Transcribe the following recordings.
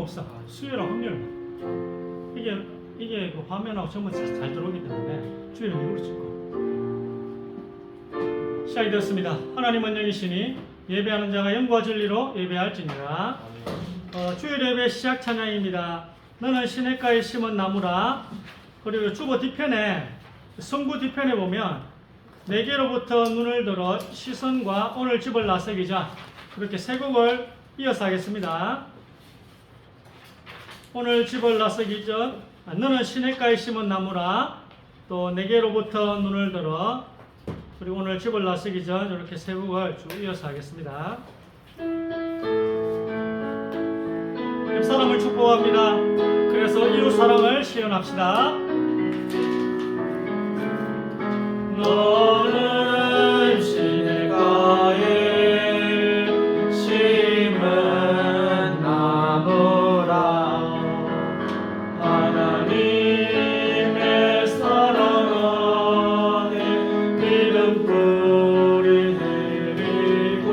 없어. 수요랑 확률만. 이게 그 화면하고 전부 잘 들어오기 때문에 주일은 이걸 찍고. 시작이 되었습니다. 하나님은 영이시니 예배하는 자가 영과 진리로 예배할지니라. 주일 예배 시작 찬양입니다. 너는 시냇가에 심은 나무라. 그리고 주보 뒤편에 성부 뒤편에 보면 내게로부터 눈을 들어 시선과 오늘 집을 나서기자 그렇게 세 곡을 이어서 하겠습니다. 오늘 집을 나서기 전 너는 시냇가에 심은 나무라. 또 내게로부터 눈을 들어 그리고 오늘 집을 나서기 전 이렇게 세 곡을 쭉 이어서 하겠습니다. 옆사람을 축복합니다. 그래서 이웃사랑을 시연합시다. 너는 시냇가에 심은 나무라. 하나님의 사랑 안에 믿음 뿌리 내리고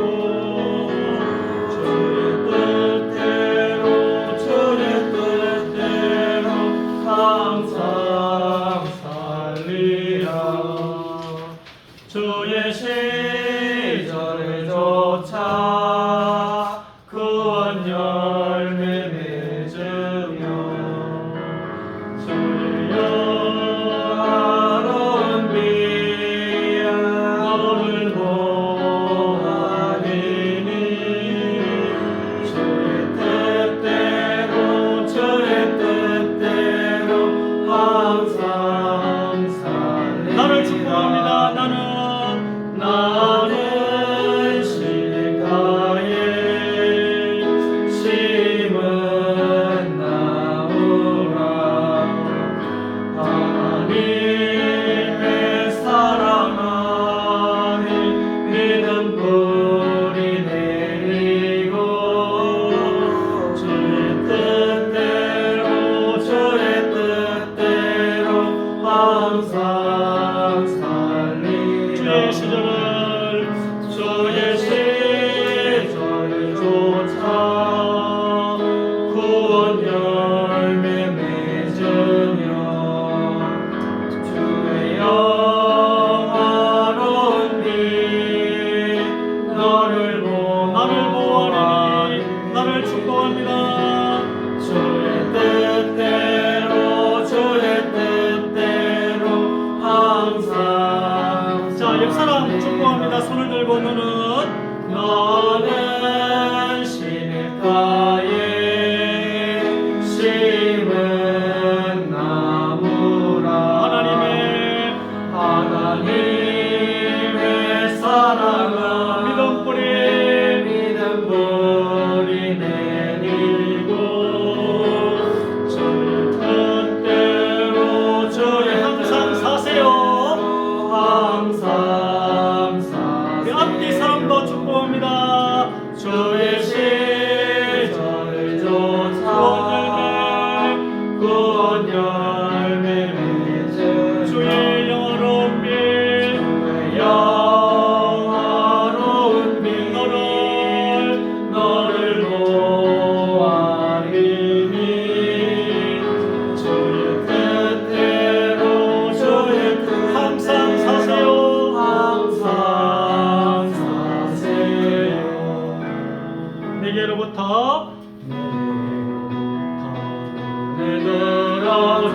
주의 뜻대로 항상 살리라. 주의 시절을 쫓아 구원 열매 맺으며 주의 영화로운 빛 너를 보아리니 주의 뜻대로 항상 살리라. 나를 축복합니다. 나는 시냇가에 심은 나무라. 하나님의 사랑 안에 믿음 뿌리 내리고 주의 뜻대로 항상 살리라. 주의 시절을 쫓아 구원 열매 맺으며 주의 영화로운 빛 나를 보아리니 나를 축복합니다. 주의 뜻대로 항상. 자, 옆사람 축복합니다. 손을 들고 너는 시냇가에 심은 나무라. 하나님의 사랑은 믿음 뿌리 내리고 주의 뜻대로 항상 사세요. 항상 사세요. 앞뒤 사람도 축복합니다. 주의 시절을 쫓아 구원 열매 맺으며 주의 영화로운 빛 너를 보아리니 주의 뜻대로 항상 사세요. 내게로부터 눈을 들어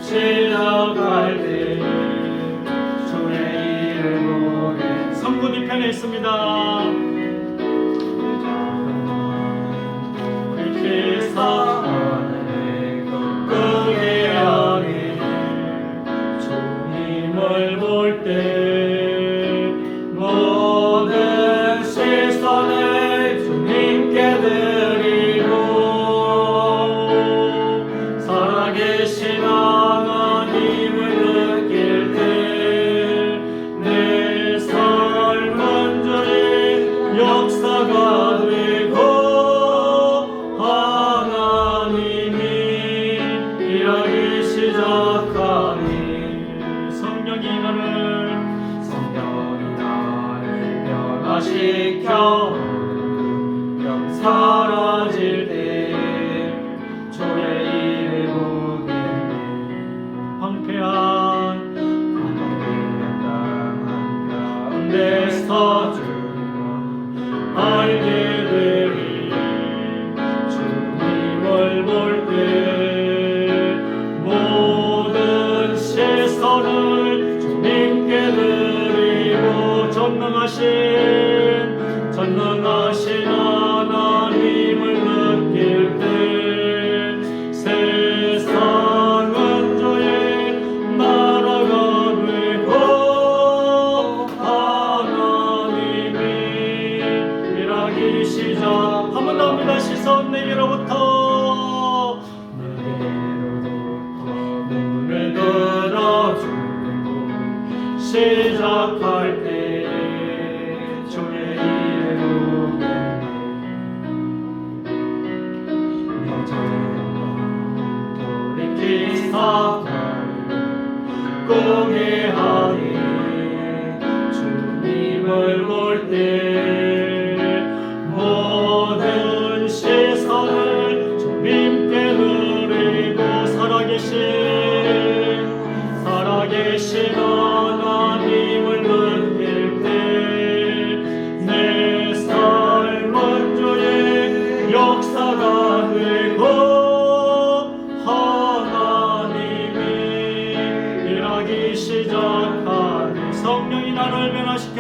시작할 때 주의 이름으로 성부 뒤편에 있습니다. 그리스도 안에 그게 아니 주님을 볼 때 모든 시선을 주님께 드리고 살아계신 하나님을 느낄 때 내 삶은 주의 역사가 되고 하나님이 일하기 시작하니 성령이 나를 변화시켜 영 사라질 때 전능하신 하나님을 느낄 때 세상은 주의 나라가 되고 하나님이 일하기 시작. 한 번 더 합니다. 시선 내게로부터 눈을 들어주고 시작할 때 주의 이름으로 돌이키사 공개하니 주님을 볼 때 모든 시선을 주님께 드리고 살아계신 하나님을 느낄 때 내 삶은 주의 역사가 되고 하나님이 일하기 시작하니 성령이 나를 변화시켜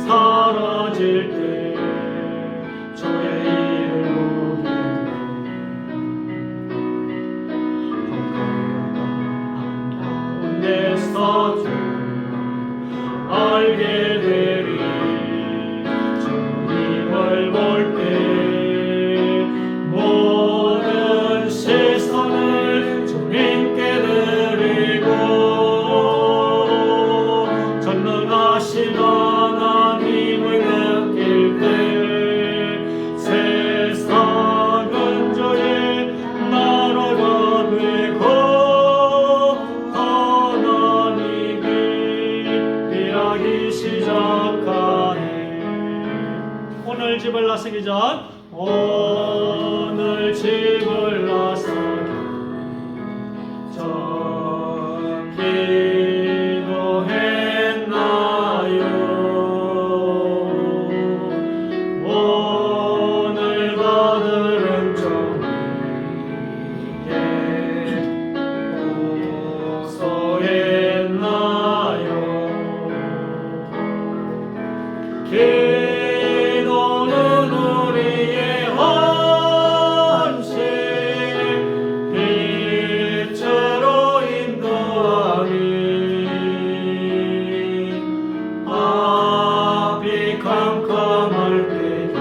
사라질 때 주의 이름으로 가운데서 주 알게 되리 주님을 볼 때 모든 시선을 주님께 드리고 전능하신 하나님을 느낄 때 세상은 주의 나라가 되고 하나님이 일하기 시작하네. 오늘 집을 나서기 전 오늘 집을 나서기 전 기도했나요? 오늘 받을 은총이게 고소했나요? 기도는 우리의 헌신 빛으로 인도하니 앞이 캄캄할 때도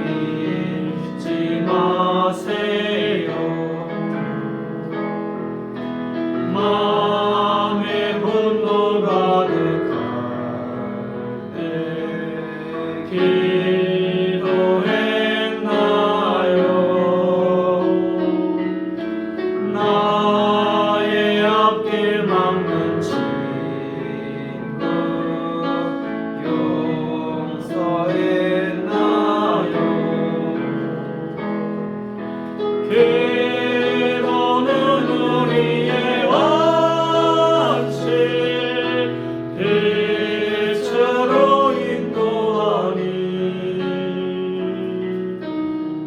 잊지 마세요. 마음에 분노가 가득할 때 기도했나요? 나의 앞길 막는 친구 용서했나요? 기도는 우리의 원칙 빛으로 인도하니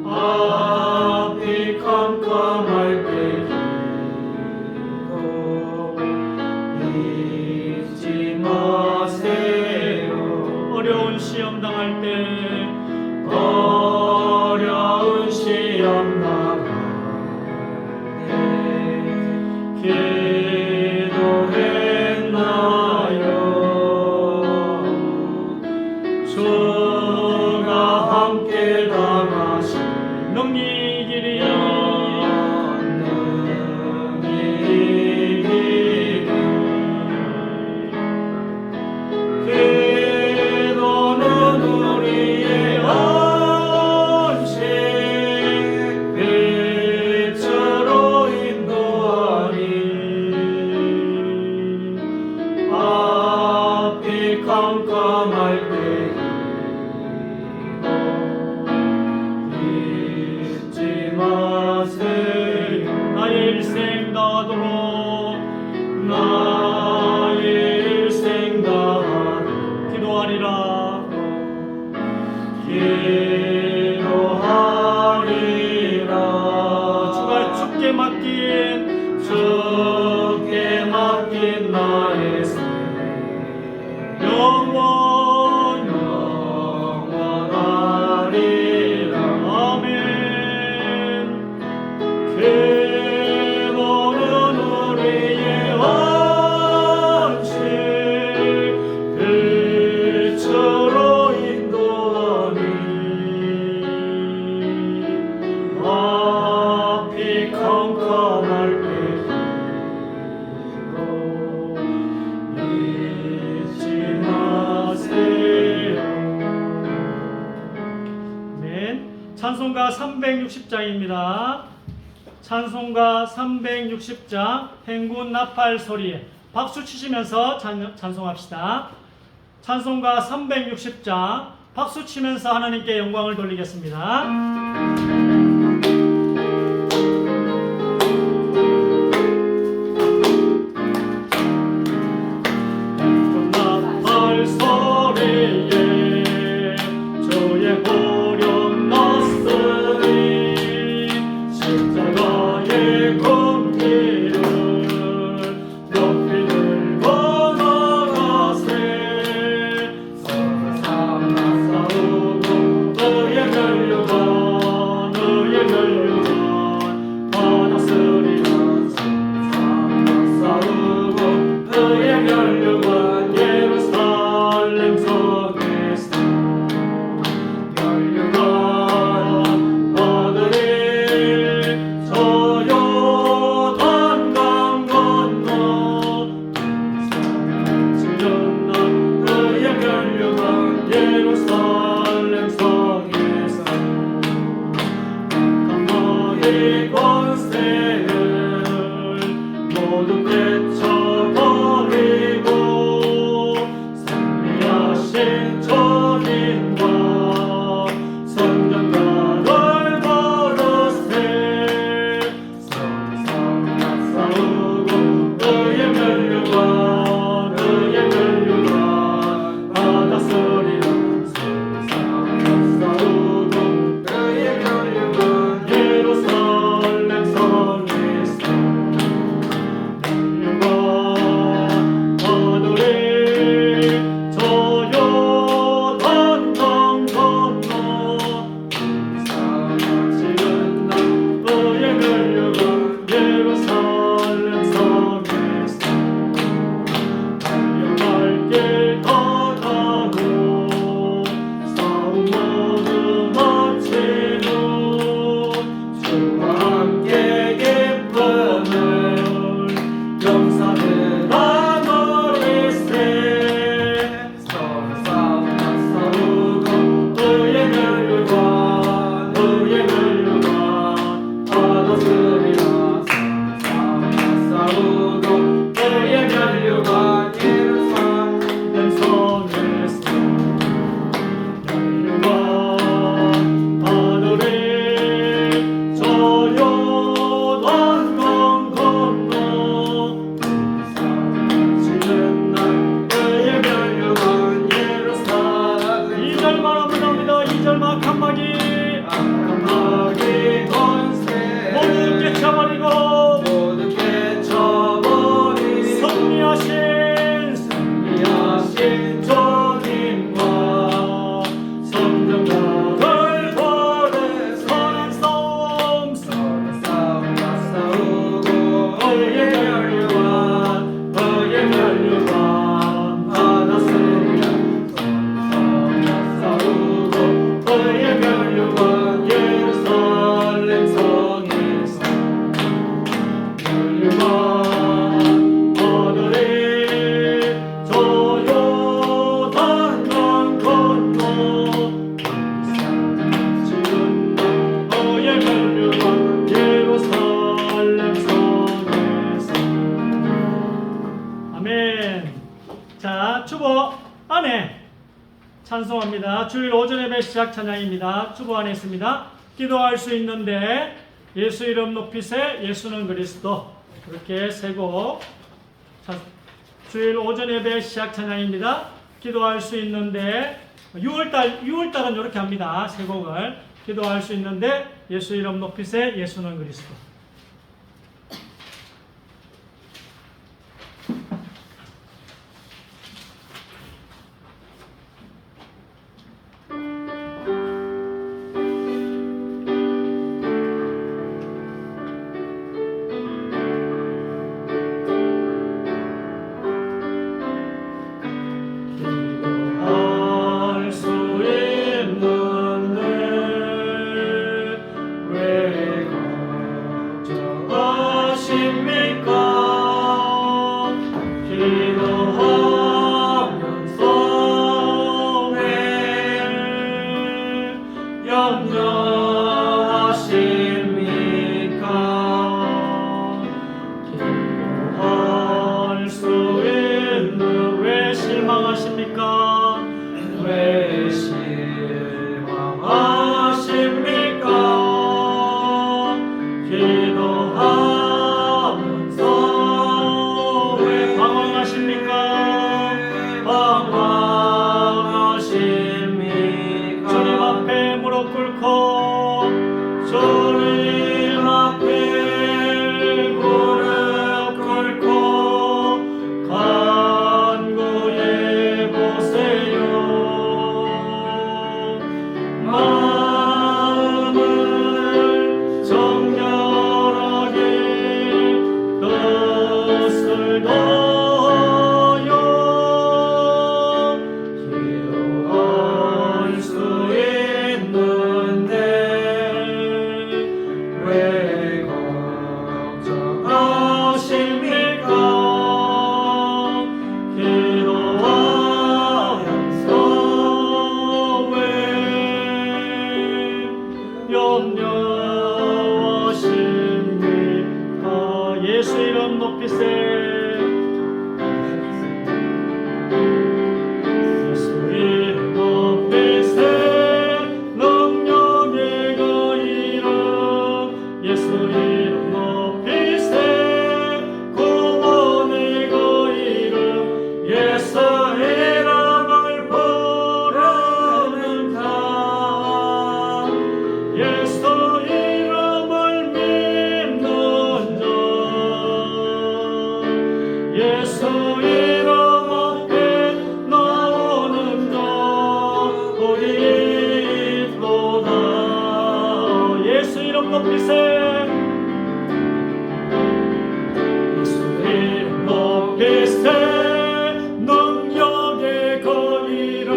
앞이 캄캄할 때도 잊지 마세요. 어려운 시험 당할 때 어려운 시험 당할 주께 맡긴 나의 삶 영원하리라. 아멘. 너는 우리의 안식 빛으로 인도하니 앞이 캄캄할 때도 잊지 마세요. 아멘. 찬송가 360장입니다. 찬송가 360장 행군 나팔 소리 박수 치시면서 찬송합시다. 찬송가 360장 박수 치면서 하나님께 영광을 돌리겠습니다. 행군 나팔 소리에 주의 보령 났으니 십자가의 공기를 높이 들고 나가세. 서로 싸우고 너의 멸류관 받았으리라. 싸우고 너의 멸류관 예루살렘 성에서 멸류관 받으리. 저 요단 강 건너 지렸나 그의 멸류관 예루살렘 성에서 너희 권세를 모두 깨쳐버리고 승리하신 주님과 선전가를 버릇세. 서로 싸우고 너의 멸류관 받았으리라. 싸우고 너의 멸류관 예루살렘 성에서 멸류관 받으리. 저 요단 강 건너 지은 날 너의 멸류관 예루살렘 성에서 달려갈 길 떠나고 싸움 모두 마치고 주와 함께 기쁨을 용사들아 누리세. 서로 싸우고 너의 멸류관 받았으리라. 싸우고 너의 멸류관 예루살렘 성에서 멸류관 받으리. 저 요단 강 건너 지는 날 그의 멸류관 예루살렘. 2절만 한번 나옵니다. 2절만 칸막이 권세 모두 깨쳐버리고 승리하신 주님과 선전가를 버릇 선한 싸움 싸우고 너의 멸류관 받았으리라. 싸우고 너의 멸류관 예루살렘 성에서 멸류관 받으리. 저 요단 강 건너 지은 날 너의 멸류관 예루살렘 성에서. 아멘. 자, 주보 안에 찬송합니다. 주일 오전 예배 시작 찬양입니다. 주보 안에 있습니다. 기도할 수 있는데 예수 이름 높이세 예수는 그리스도. 이렇게 세 곡 주일 오전 예배 시작 찬양입니다. 기도할 수 있는데 6월달은 이렇게 합니다. 세 곡을 기도할 수 있는데 예수 이름 높이세 예수는 그리스도. 기도하면서 왜 염려하십니까? 기도할 수 있는 왜 실망하십니까? 왜 실망하십니까? 기도하면서 왜 방황하십니까? 방황하십니까? 주님 앞에 무릎 꿇고 주님 앞에 무릎 꿇고 간구해 보세요. 마음을 정렬하게 뜻을 다하여 기도할 수 있는데 왜 걱정하십니까? 기도하면서 왜 염려하십니까? 예수 이름 높이세. 예수 이름 높이세. 능력의 그 이름 예수 이름 높이세. 구원의 그 이름 예수 이름을 부르는 자 예수 이름을 믿는 자 예수 이름 앞에 나오는 자 우리 있도다. 예수 이름 높이세. 예수 이름 높이세. 능력의 그 이름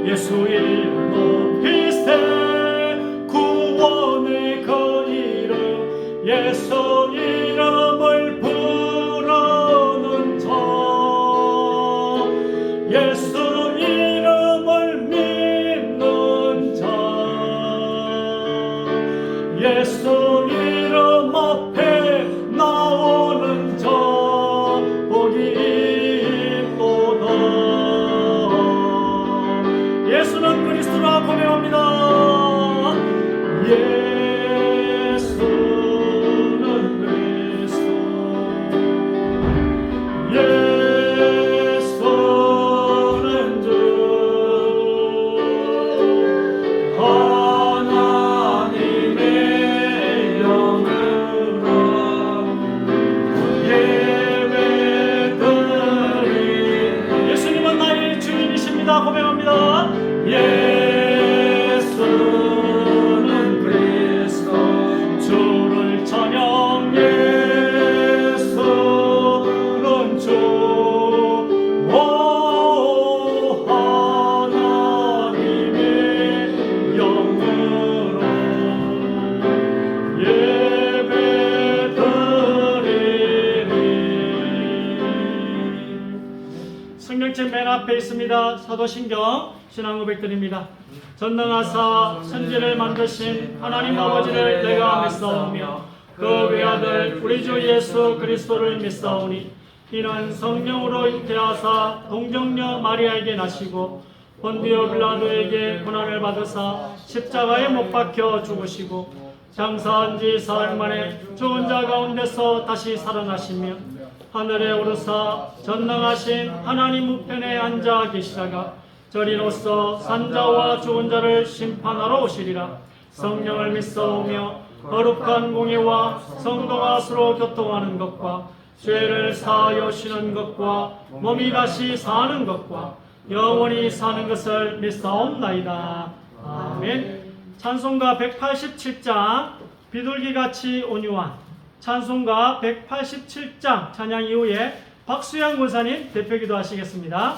예수 이름 높이세. 구원의 그 이름 예수 이름을 부르는 자 예수 이름을 믿는 자 예수 이름 앞에 나오는 자 복이 있도다. 예수는 그리스도라 고백합니다. 예수는 그리스도 예수는 주 하나님의 영으로 예배드리. 예수님은 나의 주인이십니다. 고백합니다. 예수는 그리스도 주를 찬양. 예수는 주 오 하나님의 영으로 예배드리리. 성경책 맨 앞에 있습니다. 사도신경 신앙 고백드립니다. 전능하사 천지를 만드신 하나님 아버지를 내가 믿사오며 그 외아들 우리 주 예수 그리스도를 믿사오니 이는 성령으로 잉태하사 동정녀 마리아에게 나시고 본디오 빌라도에게 고난을 받으사 십자가에 못 박혀 죽으시고 장사한 지 사흘 만에 죽은 자 가운데서 다시 살아나시며 하늘에 오르사 전능하신 하나님 우편에 앉아 계시다가 저리로서 산자와 죽은 자를 심판하러 오시리라. 성령을 믿사오며 거룩한 공예와 성도가 서로 교통하는 것과 죄를 사하여 쉬는 것과 몸이 다시 사는 것과 영원히 사는 것을 믿사옵나이다. 아멘. 찬송가 187장 비둘기같이 온유한 찬송가 187장 찬양 이후에 박수양 권사님 대표기도 하시겠습니다.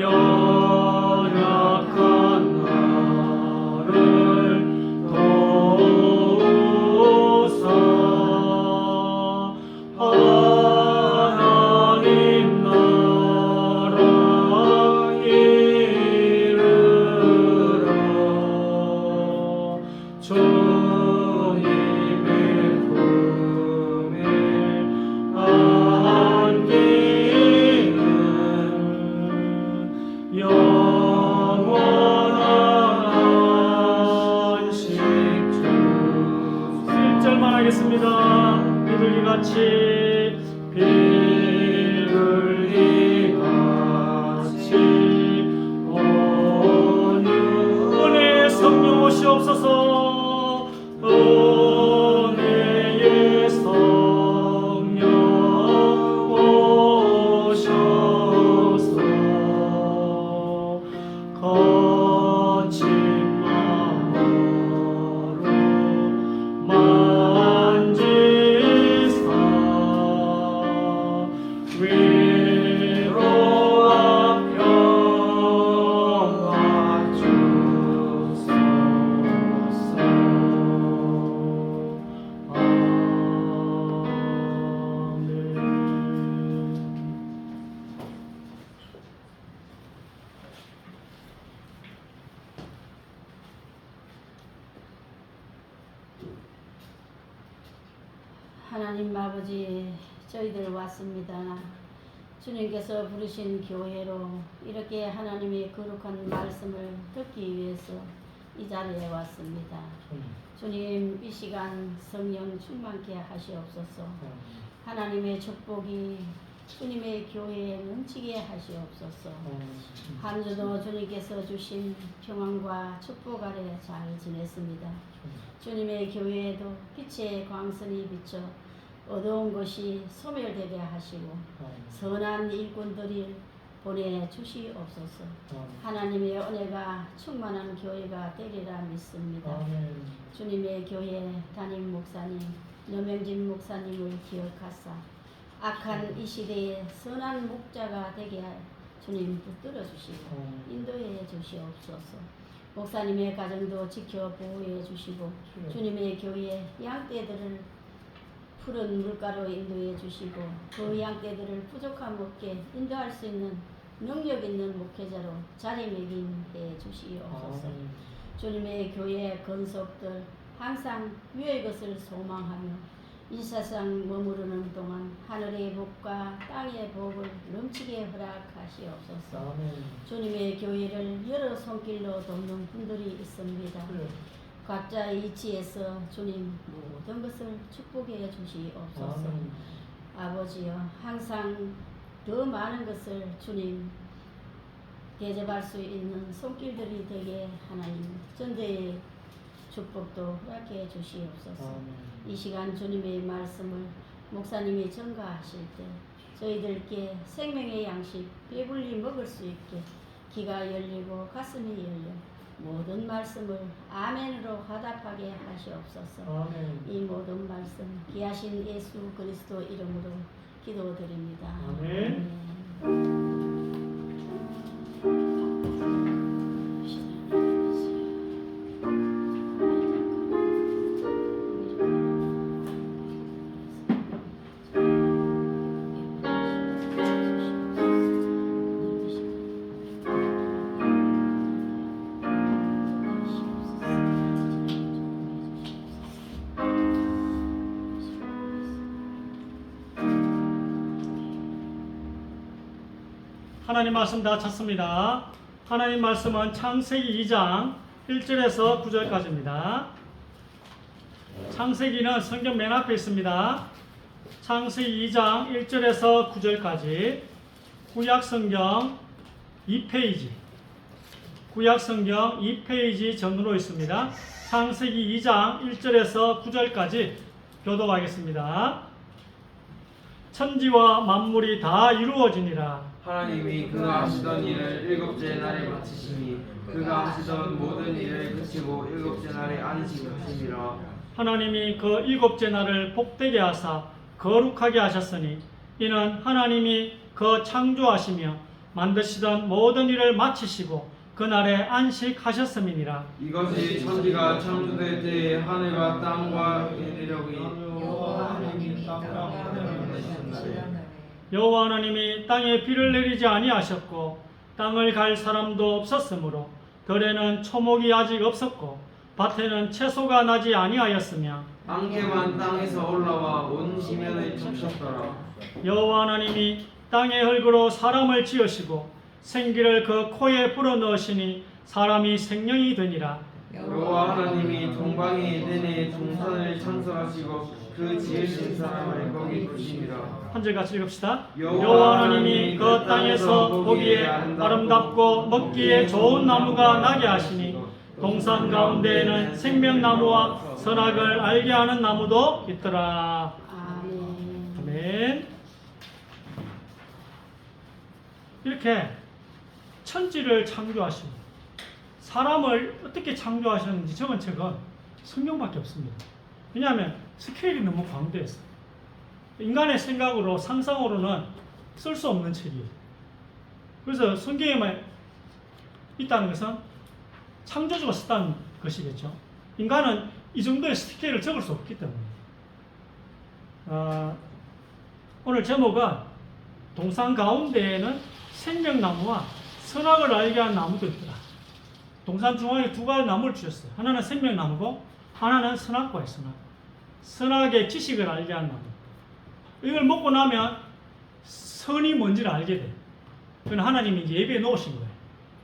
연약한 나를 도우사 하나님 나라 이르러 주님의 품에 안기는 영원한 안식 주 1절만 하겠습니다. 비둘기같이 비둘기같이 어느 은혜의 성령 오시옵소서. 은혜의 성령 오셔서 거친 마음으로 만지사 위로와 평화 주소서. 하나님 아버지, 저희들 왔습니다. 주님께서 부르신 교회로 이렇게 하나님의 거룩한 말씀을 듣기 위해서 이 자리에 왔습니다. 주님, 이 시간 성령 충만케 하시옵소서. 하나님의 축복이 주님의 교회에 넘치게 하시옵소서. 한 주도 주님께서 주신 평안과 축복 아래 잘 지냈습니다. 주님의 교회에도 빛의 광선이 비쳐 어두운 것이 소멸되게 하시고 선한 일꾼들이 보내주시옵소서. 하나님의 은혜가 충만한 교회가 되리라 믿습니다. 주님의 교회 담임 목사님 노명진 목사님을 기억하사 악한 이 시대에 선한 목자가 되게 주님 붙들어 주시고 인도해 주시옵소서. 목사님의 가정도 지켜 보호해 주시고 주님의 교회 양떼들을 푸른 물가로 인도해 주시고 그 양떼들을 부족함 없게 인도할 수 있는 능력 있는 목회자로 자리매김해 주시옵소서. 주님의 교회 건속들 항상 위의 것을 소망하며 이 세상 머무르는 동안 하늘의 복과 땅의 복을 넘치게 허락하시옵소서. 주님의 교회를 여러 손길로 돕는 분들이 있습니다. 각자의 이치에서 주님 모든 것을 축복해 주시옵소서. 아버지여, 항상 더 많은 것을 주님 대접할 수 있는 손길들이 되게 하나님 전대의 축복도 허락해 주시옵소서. 이 시간 주님의 말씀을 목사님이 전가하실 때 저희들께 생명의 양식 배불리 먹을 수 있게 귀가 열리고 가슴이 열려 모든 말씀을 아멘으로 화답하게 하시옵소서. 이 모든 말씀 귀하신 예수 그리스도 이름으로 기도드립니다. 아멘. 하나님 말씀 다 찾습니다. 하나님 말씀은 창세기 2장 1절에서 9절까지입니다. 창세기는 성경 맨 앞에 있습니다. 창세기 2장 1절에서 9절까지 구약성경 2페이지 구약성경 2페이지 전으로 있습니다. 창세기 2장 1절에서 9절까지 교독하겠습니다. 천지와 만물이 다 이루어지니라. 하나님이 그가 하시던 일을 일곱째 날에 마치시니 그가 하시던 모든 일을 그치고 일곱째 날에 안식하시니라. 하나님이 그 일곱째 날을 복되게 하사 거룩하게 하셨으니 이는 하나님이 그 창조하시며 만드시던 모든 일을 마치시고 그날에 안식하셨음이니라. 이것이 천지가 창조될 때에 하늘과 땅과 이르려고 여호와 하나님이 땅과 하늘을 만드셨나니 여호와 하나님이 땅에 비를 내리지 아니하셨고 땅을 갈 사람도 없었으므로 들에는 초목이 아직 없었고 밭에는 채소가 나지 아니하였으며 안개만 땅에서 올라와 온 지면을 적셨더라. 여호와 하나님이 땅의 흙으로 사람을 지으시고 생기를 그 코에 불어넣으시니 사람이 생명이 되니라. 여호와 하나님이 동방의 에덴에 동산을 창설하시고 그 지으신 사람을 거기 두시니라. 한 절 같이 읽읍시다. 여호와 여호와 하나님이 그 땅에서 보기에 아름답고 먹기에 좋은 나무가 나게 하시니 동산 가운데에는 생명나무와 선악을 알게 하는 나무도 있더라. 아멘. 아멘. 이렇게 천지를 창조하시고 사람을 어떻게 창조하셨는지 적은 책은 성경밖에 없습니다. 왜냐하면 스케일이 너무 광대해서 인간의 생각으로 상상으로는 쓸 수 없는 책이에요. 그래서 성경에만 있다는 것은 창조주가 썼다는 것이겠죠. 인간은 이 정도의 스케일을 적을 수 없기 때문에 오늘 제목은 동산 가운데에는 생명나무와 선악을 알게 하는 나무도 있더라. 동산 중앙에 두 가지 나무를 주셨어요. 하나는 생명나무고 하나는 선악과의 선악. 선악의 지식을 알게 하는 나무. 이걸 먹고 나면 선이 뭔지를 알게 돼. 그건 하나님이 예배에 놓으신 거예요.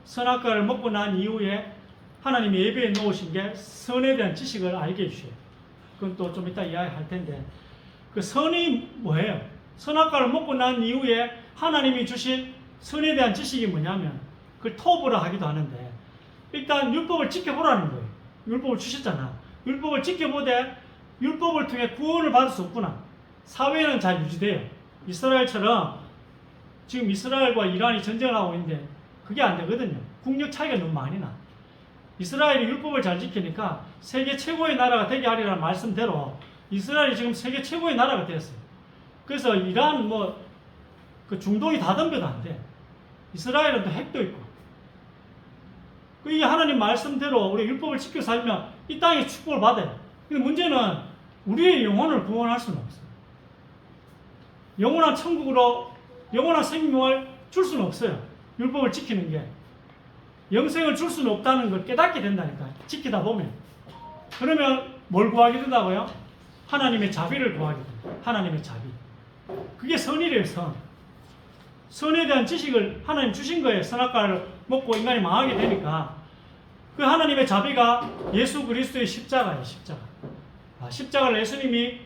선악과를 먹고 난 이후에 하나님이 예배에 놓으신 게 선에 대한 지식을 알게 해주셔요. 그건 또 좀 이따 이야기할 텐데 그 선이 뭐예요? 선악과를 먹고 난 이후에 하나님이 주신 선에 대한 지식이 뭐냐면 그걸 토부라 하기도 하는데 일단 율법을 지켜보라는 거예요. 율법을 주셨잖아. 율법을 지켜보되 율법을 통해 구원을 받을 수 없구나. 사회는 잘 유지돼요. 이스라엘처럼 지금 이스라엘과 이란이 전쟁을 하고 있는데 그게 안 되거든요. 국력 차이가 너무 많이 나. 이스라엘이 율법을 잘 지키니까 세계 최고의 나라가 되게 하리라는 말씀대로 이스라엘이 지금 세계 최고의 나라가 되었어요. 그래서 이란 그 중동이 다 덤벼도 안 돼. 이스라엘은 또 핵도 있고. 이 하나님 말씀대로 우리 율법을 지켜 살면 이 땅에 축복을 받아요. 근데 문제는 우리의 영혼을 구원할 수는 없어요. 영원한 천국으로 영원한 생명을 줄 수는 없어요. 율법을 지키는 게. 영생을 줄 수는 없다는 걸 깨닫게 된다니까. 지키다 보면. 그러면 뭘 구하게 된다고요? 하나님의 자비를 구하게 됩니다. 하나님의 자비. 그게 선이래요, 선. 선에 대한 지식을 하나님 주신 거예요. 선악과를 먹고 인간이 망하게 되니까. 그 하나님의 자비가 예수 그리스도의 십자가예요, 십자가. 십자가를 예수님이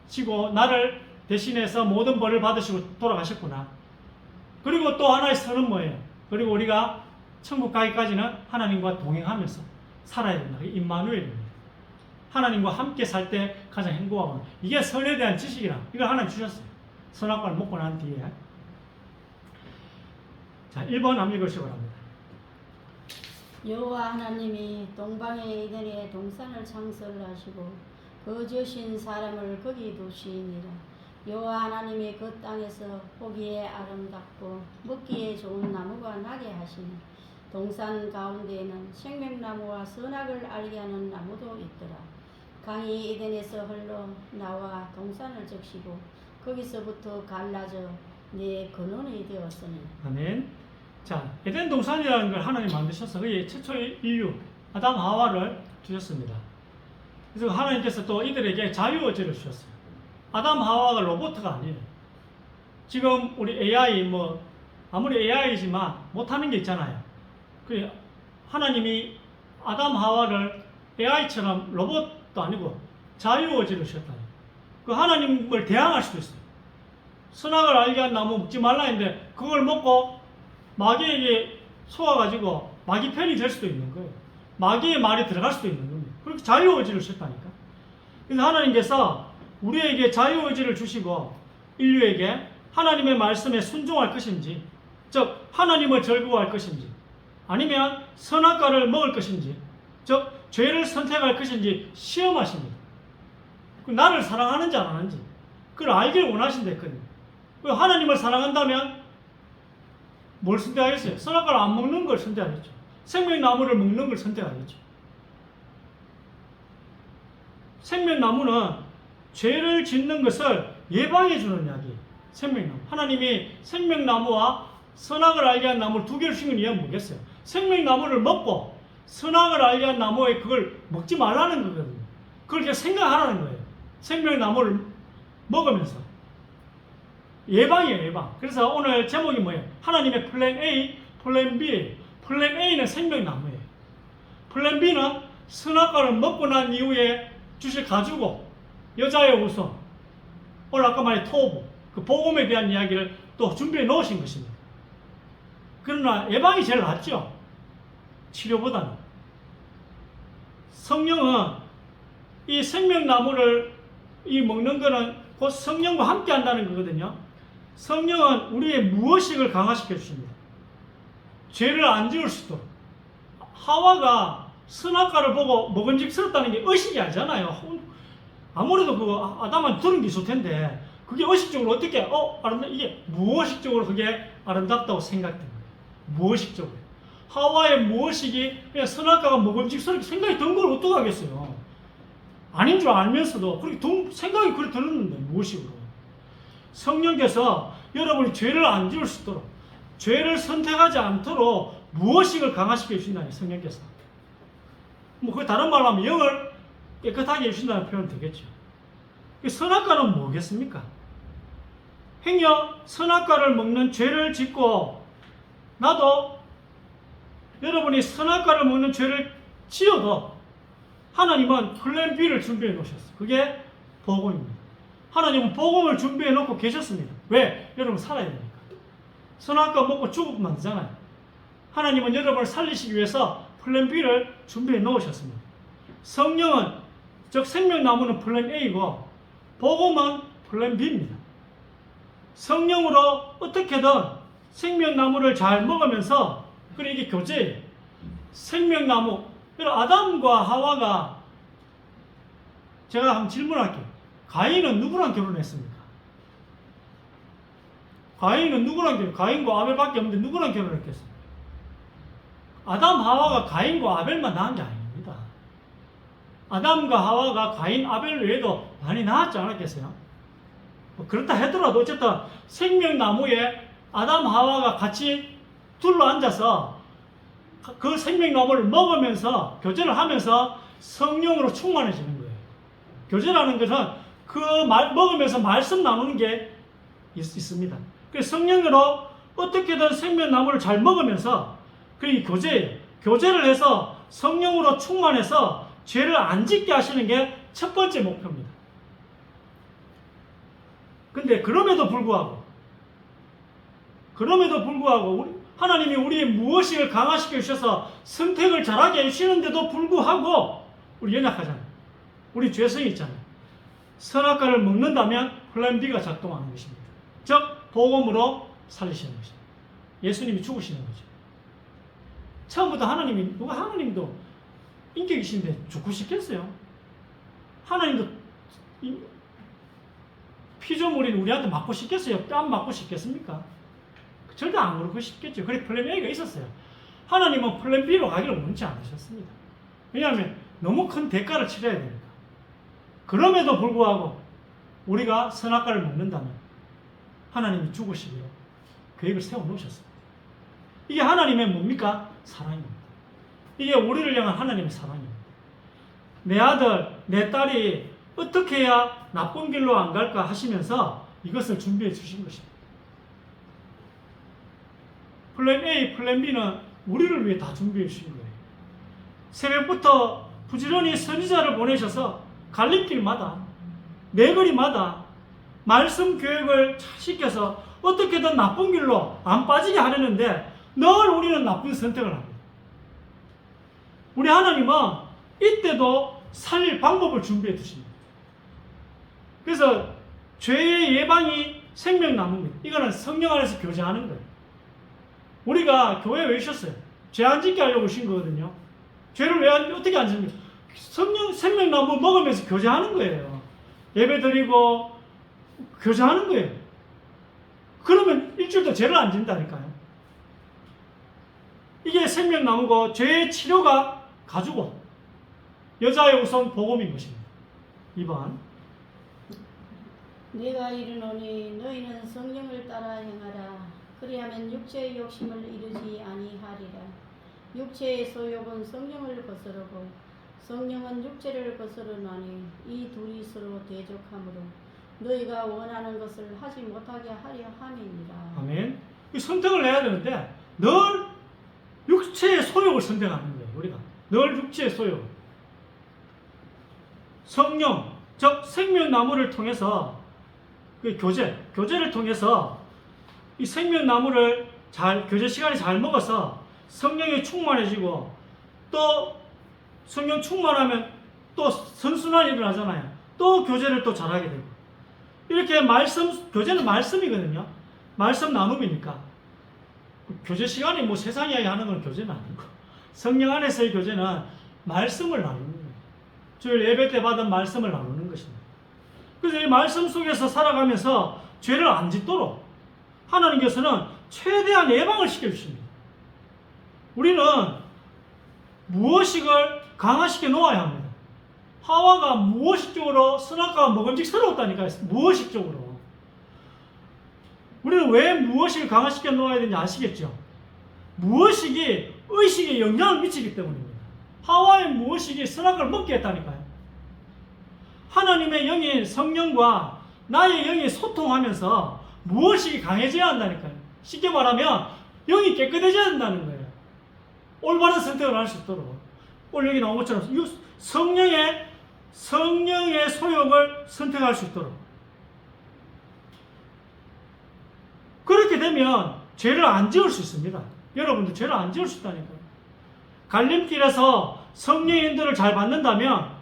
지고 나를 대신해서 모든 벌을 받으시고 돌아가셨구나. 그리고 또 하나의 선은 뭐예요? 그리고 우리가 천국 가기까지는 하나님과 동행하면서 살아야 된다. 임마누엘입니다. 하나님과 함께 살 때 가장 행복하고 이게 선에 대한 지식이라 이걸 하나님 주셨어요. 선악과를 먹고 난 뒤에. 자, 1번 한번 읽으시기 바랍니다. 여호와 하나님이 동방의 이들의 동산을 창설하시고 그 지으신 사람을 거기 두시니라. 여호와 하나님이 그 땅에서 보기에 아름답고 먹기에 좋은 나무가 나게 하시니 동산 가운데에는 생명나무와 선악을 알게 하는 나무도 있더라. 강이 에덴에서 흘러 나와 동산을 적시고 거기서부터 갈라져 내 근원이 되었으니. 아멘. 자, 에덴 동산이라는 걸 하나님 만드셔서 그의 최초의 인류 아담 하와를 주셨습니다. 그래서 하나님께서 또 이들에게 자유의지를 주셨어요. 아담 하와가 로봇가 아니에요. 지금 우리 AI 아무리 AI이지만 못하는 게 있잖아요. 그 하나님이 아담 하와를 AI처럼 로봇도 아니고 자유의지를 주셨다니. 그 하나님을 대항할 수도 있어요. 선악을 알게 한 나무 먹지 말라 했는데 그걸 먹고 마귀에게 속아가지고 마귀 편이 될 수도 있는 거예요. 마귀의 말이 들어갈 수도 있는 겁니다. 그렇게 자유의지를 주셨다니까. 그래서 하나님께서 우리에게 자유의지를 주시고 인류에게 하나님의 말씀에 순종할 것인지, 즉 하나님을 즐거워할 것인지, 아니면 선악과를 먹을 것인지, 즉 죄를 선택할 것인지 시험하십니다. 나를 사랑하는지 안 하는지 그걸 알기를 원하신다 했거든요. 하나님을 사랑한다면 뭘 선택하겠어요? 선악과를 안 먹는 걸 선택하겠죠. 생명나무를 먹는 걸 선택하겠죠. 생명나무는 죄를 짓는 것을 예방해 주는 이야기예요. 생명나무. 하나님이 생명나무와 선악을 알게 한 나무를 두 개를 주신 건 이유는 뭐겠어요? 생명나무를 먹고 선악을 알게 한 나무에 그걸 먹지 말라는 거거든요. 그걸 그냥 생각하라는 거예요. 생명나무를 먹으면서. 예방이에요, 예방. 그래서 오늘 제목이 뭐예요? 하나님의 플랜 A, 플랜 B. 플랜 A는 생명나무예요. 플랜 B는 선악과를 먹고 난 이후에 주실 가지고 여자의 우선, 오늘 아까 말한 토부, 그 복음에 대한 이야기를 또 준비해 놓으신 것입니다. 그러나 예방이 제일 낫죠. 치료보다는. 성령은 이 생명나무를 이 먹는 거는 곧 성령과 함께 한다는 거거든요. 성령은 우리의 무의식을 강화시켜 주십니다. 죄를 안 지을 수도. 하와가 선악과를 보고 먹은직스럽다는 게 의식이 아니잖아요. 아무래도 그 아담한테 들은 게 있을 텐데 그게 의식적으로 어떻게 이게 무의식적으로 그게 아름답다고 생각된 거예요. 무의식적으로. 하와의 무의식이 그냥 선악과가 먹음직스럽게 생각이 든 걸 어떡하겠어요. 아닌 줄 알면서도 그렇게 생각이 그래 들었는데 무의식으로. 성령께서 여러분이 죄를 안 지을 수 있도록 죄를 선택하지 않도록 무의식을 강화시켜 주신다니 성령께서. 뭐 그 다른 말로 하면 영을 깨끗하게 해주신다는 표현 되겠죠. 선악과는 뭐겠습니까? 행여 선악과를 먹는 죄를 짓고 나도 여러분이 선악과를 먹는 죄를 지어도 하나님은 플랜 B를 준비해 놓으셨어요. 그게 복음입니다. 하나님은 복음을 준비해 놓고 계셨습니다. 왜? 여러분 살아야 되니까. 선악과 먹고 죽으면 안 되잖아요. 하나님은 여러분을 살리시기 위해서 플랜 B를 준비해 놓으셨습니다. 성령은, 즉 생명나무는 플랜 A고 복음은 플랜 B입니다. 성령으로 어떻게든 생명나무를 잘 먹으면서, 그래 이게 교제예요. 생명나무, 아담과 하와가, 제가 한번 질문할게요. 가인은 누구랑 결혼했습니까? 가인과 아벨밖에 없는데 누구랑 결혼했겠습니까? 아담, 하와가 가인과 아벨만 낳은 게 아닙니다. 아담과 하와가 가인, 아벨 외에도 많이 낳았지 않았겠어요? 뭐 그렇다 하더라도 어쨌든 생명나무에 아담, 하와가 같이 둘러앉아서 그 생명나무를 먹으면서 교제를 하면서 성령으로 충만해지는 거예요. 교제라는 것은 먹으면서 말씀 나누는 게 있습니다. 그래서 성령으로 어떻게든 생명나무를 잘 먹으면서 그게 교제예요. 교제를 해서 성령으로 충만해서 죄를 안 짓게 하시는 게 첫 번째 목표입니다. 근데 그럼에도 불구하고 하나님이 우리의 무의식을 강화시켜 주셔서 선택을 잘하게 해주시는데도 불구하고 우리 연약하잖아요. 우리 죄성이 있잖아요. 선악과를 먹는다면 플랜 B가 작동하는 것입니다. 즉 복음으로 살리시는 것입니다. 예수님이 죽으시는 거죠. 처음부터 하나님도 인격이신데 죽고 싶겠어요? 하나님도 피조물인 우리한테 맞고 싶겠어요? 뺨 맞고 싶겠습니까? 절대 안 그러고 싶겠죠. 그래 플랜 A가 있었어요. 하나님은 플랜 B로 가기를 원치 않으셨습니다. 왜냐하면 너무 큰 대가를 치러야 되니까. 그럼에도 불구하고 우리가 선악과를 먹는다면 하나님이 죽으시기로 계획을 세워놓으셨습니다. 이게 하나님의 뭡니까? 사랑입니다. 이게 우리를 향한 하나님의 사랑입니다. 내 아들, 내 딸이 어떻게 해야 나쁜 길로 안 갈까 하시면서 이것을 준비해 주신 것입니다. 플랜 A, 플랜 B는 우리를 위해 다 준비해 주신 거예요. 새벽부터 부지런히 선지자를 보내셔서 갈림길마다, 내거리마다 말씀 교육을 잘 시켜서 어떻게든 나쁜 길로 안 빠지게 하려는데 늘 우리는 나쁜 선택을 합니다. 우리 하나님은 이때도 살릴 방법을 준비해 두십니다. 그래서 죄의 예방이 생명나무입니다. 이거는 성령 안에서 교제하는 거예요. 우리가 교회에 왜 오셨어요? 죄 안 짓게 하려고 오신 거거든요. 죄를 어떻게 안 짓습니까? 생명나무 먹으면서 교제하는 거예요. 예배 드리고 교제하는 거예요. 그러면 일주일도 죄를 안 짓는다니까요. 이게 생명나무고 죄의 치료가 가지고 여자의 우선 복음인 것입니다. 2번. 내가 이르노니 너희는 성령을 따라 행하라. 그리하면 육체의 욕심을 이루지 아니하리라. 육체의 소욕은 성령을 거스르고 성령은 육체를 거스르나니 이 둘이 서로 대적하므로 너희가 원하는 것을 하지 못하게 하려 함이니라. 아멘. 이 선택을 해야 되는데 늘 육체의 소욕을 선택하는 거예요. 우리가 늘 육체의 소욕. 성령, 즉 생명나무를 통해서 그 교제를 통해서 이 생명나무를 교제 시간에 잘 먹어서 성령이 충만해지고 또 성령 충만하면 또 선순환이 일어나잖아요. 또 교제를 또 잘하게 되고 이렇게 교제는 말씀이거든요. 말씀 나눔이니까 교제 시간이 뭐 세상 이야기 하는 건 교제는 아니고 성령 안에서의 교제는 말씀을 나누는 거예요. 주일 예배 때 받은 말씀을 나누는 것입니다. 그래서 이 말씀 속에서 살아가면서 죄를 안 짓도록 하나님께서는 최대한 예방을 시켜주십니다. 우리는 무엇식을 강화시켜 놓아야 합니다. 하와가 무엇식적으로 선악과가 먹음직스러웠다니까요. 무엇식적으로. 우리는 왜 무엇식을 강화시켜 놓아야 되는지 아시겠죠? 무엇식이 의식에 영향을 미치기 때문입니다. 하와의 무엇식이 선악과를 먹게 했다니까요. 하나님의 영이 성령과 나의 영이 소통하면서 무엇식이 강해져야 한다니까요. 쉽게 말하면 영이 깨끗해져야 된다는 거예요. 올바른 선택을 할 수 있도록. 오늘 여기 나온 것처럼 성령의 소욕을 선택할 수 있도록. 그렇게 되면 죄를 안 지을 수 있습니다. 여러분들 죄를 안 지을 수 있다니까요. 갈림길에서 성령의 인도를 잘 받는다면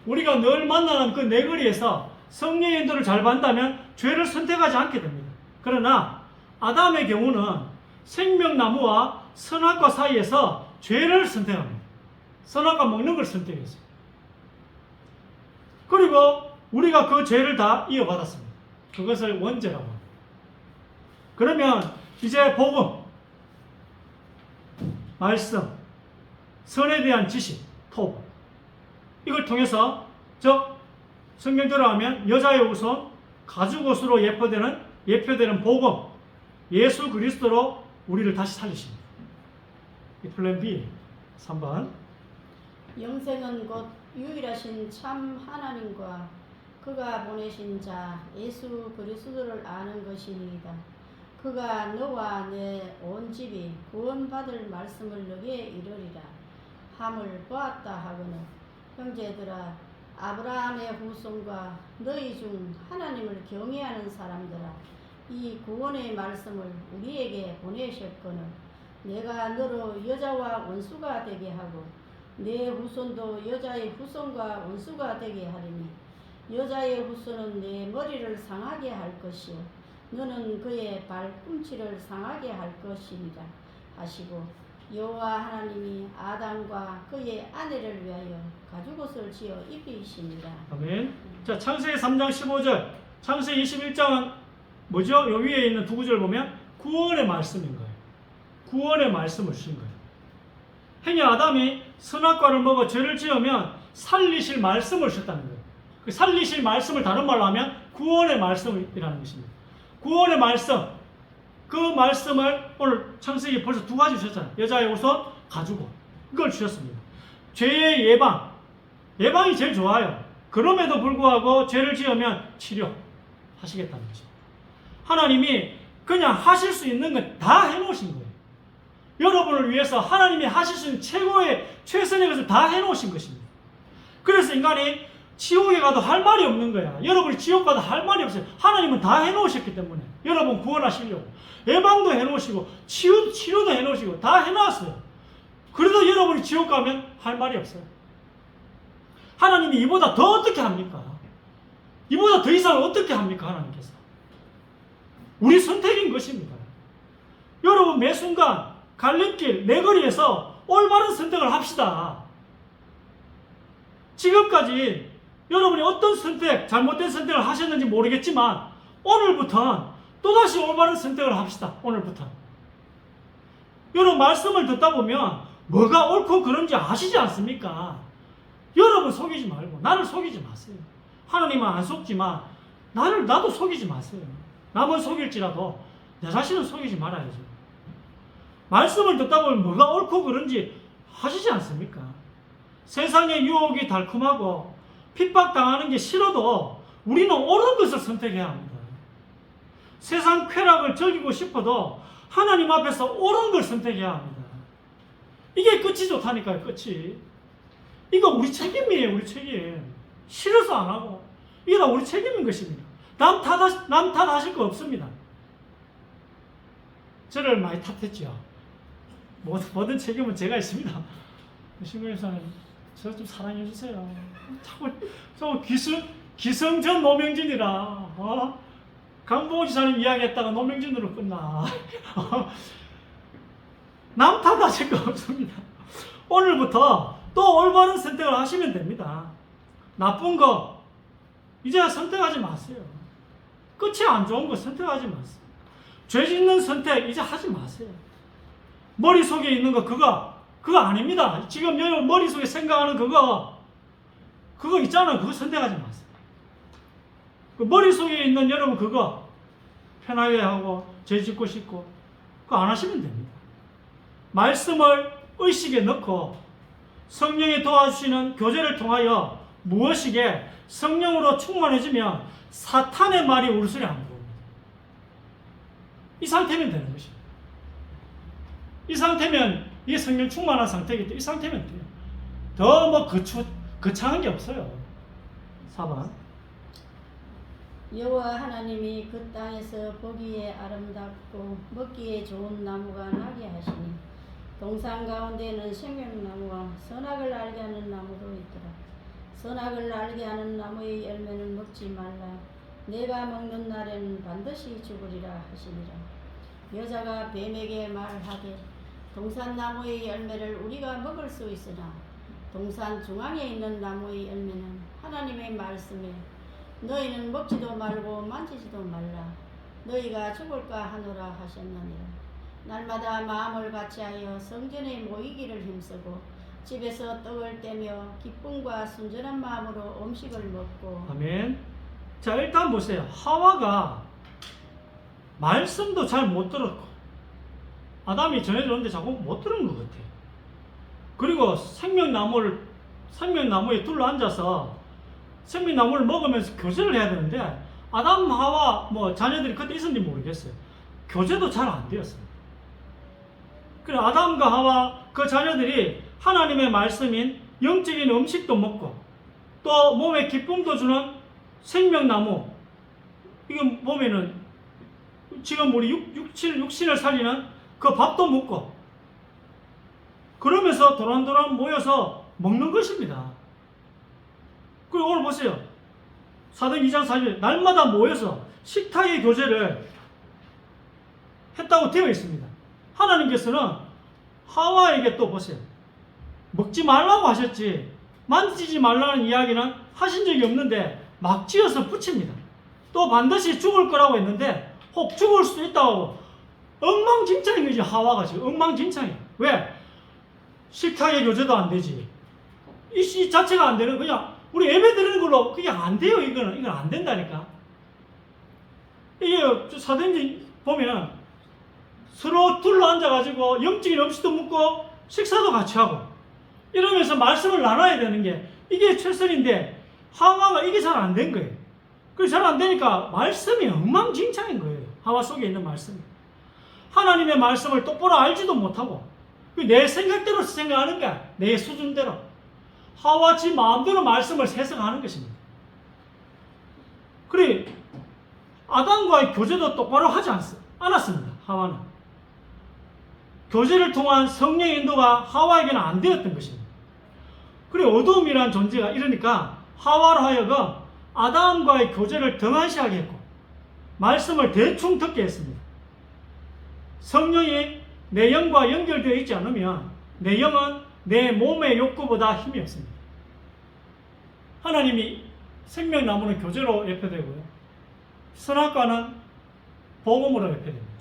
우리가 늘 만나는 그 내거리에서 성령의 인도를 잘 받는다면 죄를 선택하지 않게 됩니다. 그러나 아담의 경우는 생명나무와 선악과 사이에서 죄를 선택합니다. 선악과 먹는 걸 선택했어요. 그리고 우리가 그 죄를 다 이어받았습니다. 그것을 원죄라고 합니다. 그러면 이제 복음, 말씀, 선에 대한 지식, 토부 이걸 통해서 즉 성경대로 하면 여자의 우선 가죽옷으로 예표되는 복음, 예수 그리스도로 우리를 다시 살리십니다. 이 플랜 B 3번. 영생은 곧 유일하신 참 하나님과 그가 보내신 자 예수 그리스도를 아는 것이니이다. 그가 너와 내 온 집이 구원받을 말씀을 너희에 이르리라 함을 보았다 하거늘 형제들아 아브라함의 후손과 너희 중 하나님을 경외하는 사람들아 이 구원의 말씀을 우리에게 보내셨거늘 내가 너로 여자와 원수가 되게 하고 내 후손도 여자의 후손과 원수가 되게 하리니 여자의 후손은 내 머리를 상하게 할 것이요 너는 그의 발꿈치를 상하게 할 것이니라 하시고 여호와 하나님이 아담과 그의 아내를 위하여 가죽옷을 지어 입히시니라. 아멘. 자, 창세기 3장 15절, 창세기 21장은 뭐죠? 요 위에 있는 두 구절 보면 구원의 말씀인 거예요. 구원의 말씀을 주신 거예요. 행여 아담이 선악과를 먹어 죄를 지으면 살리실 말씀을 주셨다는 거예요. 그 살리실 말씀을 다른 말로 하면 구원의 말씀이라는 것입니다. 구원의 말씀, 그 말씀을 오늘 창세기 벌써 두 가지 주셨잖아요. 여자의 우선 가지고 이걸 주셨습니다. 죄의 예방이 제일 좋아요. 그럼에도 불구하고 죄를 지으면 치료하시겠다는 거죠. 하나님이 그냥 하실 수 있는 건 다 해놓으신 거예요. 여러분을 위해서 하나님이 하실 수 있는 최선의 것을 다 해놓으신 것입니다. 그래서 인간이 지옥에 가도 할 말이 없는 거야. 여러분이 지옥 가도 할 말이 없어요. 하나님은 다 해놓으셨기 때문에 여러분 구원하시려고 예방도 해놓으시고 치료도 해놓으시고 다 해놨어요. 그래도 여러분이 지옥 가면 할 말이 없어요. 하나님이 이보다 더 어떻게 합니까? 이보다 더 이상 어떻게 합니까? 하나님께서 우리 선택인 것입니다. 여러분 매 순간 갈림길 내거리에서 올바른 선택을 합시다. 지금까지 여러분이 어떤 잘못된 선택을 하셨는지 모르겠지만 오늘부터 또다시 올바른 선택을 합시다. 오늘부터 여러분 말씀을 듣다 보면 뭐가 옳고 그른지 아시지 않습니까? 여러분 속이지 말고 나를 속이지 마세요. 하나님은 안 속지만 나도 속이지 마세요. 남은 속일지라도 내 자신은 속이지 말아야죠. 말씀을 듣다 보면 뭐가 옳고 그른지 아시지 않습니까? 세상의 유혹이 달콤하고 핍박당하는 게 싫어도 우리는 옳은 것을 선택해야 합니다. 세상 쾌락을 즐기고 싶어도 하나님 앞에서 옳은 걸 선택해야 합니다. 이게 끝이 좋다니까요, 끝이. 이거 우리 책임이에요, 우리 책임. 싫어서 안 하고. 이게 다 우리 책임인 것입니다. 남 탓하실 거 없습니다. 저를 많이 탓했죠. 모든 책임은 제가 있습니다. 신구님사님, 저 좀 사랑해 주세요. 자꾸 기성전 노명진이라, 강보호 지사님 이야기했다가 노명진으로 끝나. 남 탓하실 거 없습니다. 오늘부터 또 올바른 선택을 하시면 됩니다. 나쁜 거 이제 선택하지 마세요. 끝이 안 좋은 거 선택하지 마세요. 죄 짓는 선택 이제 하지 마세요. 머릿속에 있는 거 그거 아닙니다. 지금 여러분 머릿속에 생각하는 그거 있잖아요. 그거 선택하지 마세요. 그 머릿속에 있는 여러분 그거 편하게 하고 죄 짓고 싶고 그거 안 하시면 됩니다. 말씀을 의식에 넣고 성령이 도와주시는 교제를 통하여 무엇이게 성령으로 충만해지면 사탄의 말이 우리 소리 안 들어옵니다. 이 상태면 되는 것입니다. 이 상태면 이게 성령 충만한 상태이기 때문에 이 상태면 돼요. 더 뭐 거창한 게 없어요. 4번. 여호와 하나님이 그 땅에서 보기에 아름답고 먹기에 좋은 나무가 나게 하시니 동산 가운데는 생명나무와 선악을 알게 하는 나무도 있더라. 선악을 알게 하는 나무의 열매는 먹지 말라. 내가 먹는 날에는 반드시 죽으리라 하시니라. 여자가 뱀에게 말하되 동산나무의 열매를 우리가 먹을 수 있으나 동산 중앙에 있는 나무의 열매는 하나님의 말씀에 너희는 먹지도 말고 만지지도 말라. 너희가 죽을까 하노라 하셨느니라. 날마다 마음을 같이하여 성전에 모이기를 힘쓰고 집에서 떡을 떼며 기쁨과 순전한 마음으로 음식을 먹고. 아멘. 자, 일단 보세요. 하와가 말씀도 잘 못 들었고 아담이 전해줬는데 자꾸 못 들은 것 같아요. 그리고 생명나무에 둘러앉아서 생명나무를 먹으면서 교제를 해야 되는데 아담, 하와 자녀들이 그때 있었는지 모르겠어요. 교제도 잘 안 되었습니다. 그래 아담과 하와 그 자녀들이 하나님의 말씀인 영적인 음식도 먹고 또 몸에 기쁨도 주는 생명나무, 이거 보면은 지금 우리 육신을 살리는 그 밥도 먹고 그러면서 도란도란 모여서 먹는 것입니다. 그리고 오늘 보세요. 사도행 2장 4절 날마다 모여서 식탁의 교제를 했다고 되어 있습니다. 하나님께서는 하와에게 또 보세요. 먹지 말라고 하셨지 만지지 말라는 이야기는 하신 적이 없는데 막 지어서 붙입니다. 또 반드시 죽을 거라고 했는데 혹 죽을 수도 있다고 엉망진창인 거지. 하와가 지금 엉망진창이야. 왜? 식탁의 교제도 안 되지. 이 자체가 안 되는 그냥 우리 예배 드리는 걸로 그게 안 돼요. 이건 안 된다니까. 이게 사도행전 보면 서로 둘러 앉아가지고 영적인 음식도 먹고 식사도 같이 하고 이러면서 말씀을 나눠야 되는 게 이게 최선인데 하와가 이게 잘 안 된 거예요. 그래서 잘 안 되니까 말씀이 엉망진창인 거예요. 하와 속에 있는 말씀이. 하나님의 말씀을 똑바로 알지도 못하고 내 생각대로 생각하는 거야. 내 수준대로. 하와 지 마음대로 말씀을 해석하는 것입니다. 그래 아담과의 교제도 똑바로 하지 않았습니다. 하와는. 교제를 통한 성령의 인도가 하와에게는 안 되었던 것입니다. 그리고 어두움이라는 존재가 이러니까 하와로 하여금 아담과의 교제를 등한시하게 했고 말씀을 대충 듣게 했습니다. 성령이 내 영과 연결되어 있지 않으면 내 영은 내 몸의 욕구보다 힘이 없습니다. 하나님이 생명나무는 교제로 예표되고요. 선악과는 복음으로 예표됩니다.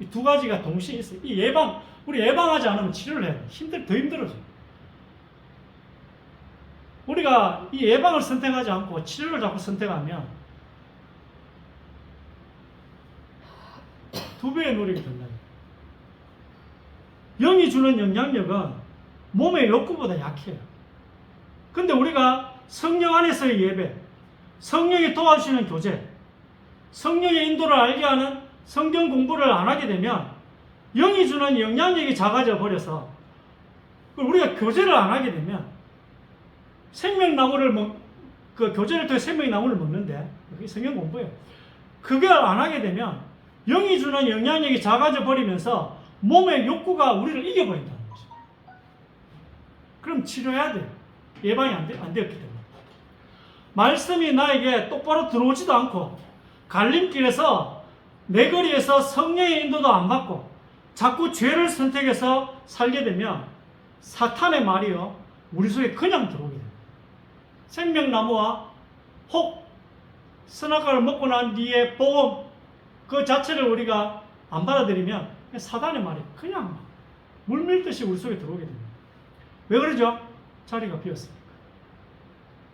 이 두 가지가 동시에 있어요. 이 우리 예방하지 않으면 치료를 해야 돼. 더 힘들어져. 우리가 이 예방을 선택하지 않고 치료를 자꾸 선택하면 두 배의 노력이 된다. 영이 주는 영향력은 몸의 욕구보다 약해요. 근데 우리가 성령 안에서의 예배, 성령이 도와주시는 교제, 성령의 인도를 알게 하는 성경 공부를 안 하게 되면 영이 주는 영향력이 작아져 버려서 우리가 교제를 안 하게 되면 생명나무를 그 교제를 통해 생명나무를 먹는데 그게 성경 공부예요. 그걸 안 하게 되면 영이 주는 영향력이 작아져 버리면서 몸의 욕구가 우리를 이겨버린다는 거죠. 그럼 치료해야 돼요. 예방이 안 되었기 때문에. 말씀이 나에게 똑바로 들어오지도 않고 갈림길에서 내 거리에서 성령의 인도도 안 받고 자꾸 죄를 선택해서 살게 되면 사탄의 말이요 우리 속에 그냥 들어오게 됩니다. 생명나무와 혹 선악과를 먹고 난 뒤에 복음 그 자체를 우리가 안 받아들이면 사단의 말이 그냥 물밀듯이 우리 속에 들어오게 됩니다. 왜 그러죠? 자리가 비었으니까.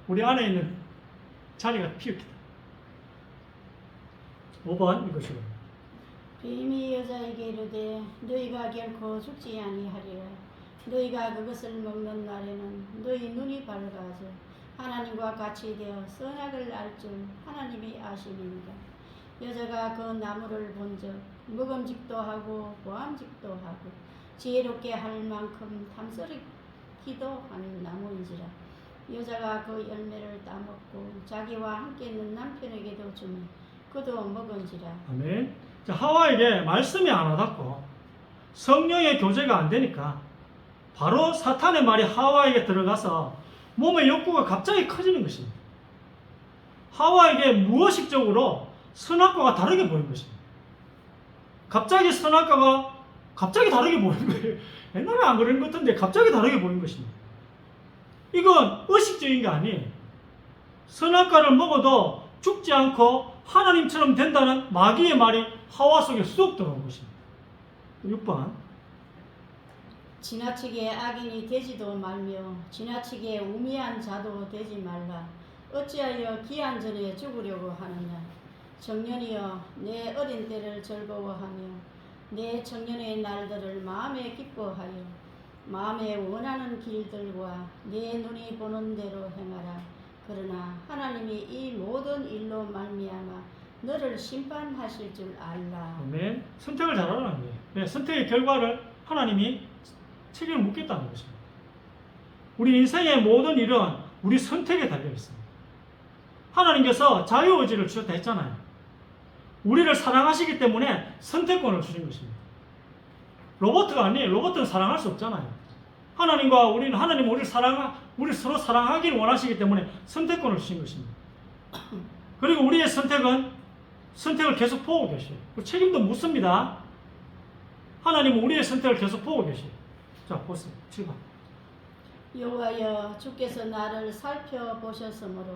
우리 안에 있는 자리가 비었기 때문에. 5번 이것이요. 뱀이 여자에게 이르되 너희가 결코 죽지 아니하리라. 너희가 그것을 먹는 날에는 너희 눈이 밝아져 하나님과 같이 되어 선악을 알 줄 하나님이 아심이니라. 여자가 그 나무를 본즉 먹음직도 하고 보암직도 하고 지혜롭게 할 만큼 탐스럽기도 한 나무인지라. 여자가 그 열매를 따먹고 자기와 함께 있는 남편에게도 주니 그도 먹은지라. 아멘. 자, 하와에게 말씀이 안 와닿고 성령의 교제가 안 되니까 바로 사탄의 말이 하와에게 들어가서 몸의 욕구가 갑자기 커지는 것입니다. 하와에게 무의식적으로 선악과가 다르게 보인 것입니다. 갑자기 선악과가 갑자기 다르게 보인 거예요. 옛날에 안 그런 것 같은데 갑자기 다르게 보인 것입니다. 이건 의식적인 게 아니에요. 선악과를 먹어도 죽지 않고 하나님처럼 된다는 마귀의 말이 하와 속에 쑥 들어온 것입니다. 6번. 지나치게 악인이 되지도 말며 지나치게 우매한 자도 되지 말라. 어찌하여 기한 전에 죽으려고 하느냐. 청년이여 내 어린 때를 즐거워하며 내 청년의 날들을 마음에 기뻐하여 마음에 원하는 길들과 내 눈이 보는 대로 행하라. 그러나 하나님이 이 모든 일로 말미암아 너를 심판하실 줄 알라. 아멘. 선택을 잘하라는 거예요. 네, 선택의 결과를 하나님이 책임을 묻겠다는 것입니다. 우리 인생의 모든 일은 우리 선택에 달려 있습니다. 하나님께서 자유의지를 주셨다 했잖아요. 우리를 사랑하시기 때문에 선택권을 주신 것입니다. 로봇가 아니에요. 로봇은 사랑할 수 없잖아요. 하나님과 우리는 하나님 우리 서로 사랑하기를 원하시기 때문에 선택권을 주신 것입니다. 그리고 우리의 선택을 계속 보고 계셔요. 책임도 묻습니다. 하나님은 우리의 선택을 계속 보고 계셔요. 자, 보세요. 7번. 여호와여 주께서 나를 살펴보셨으므로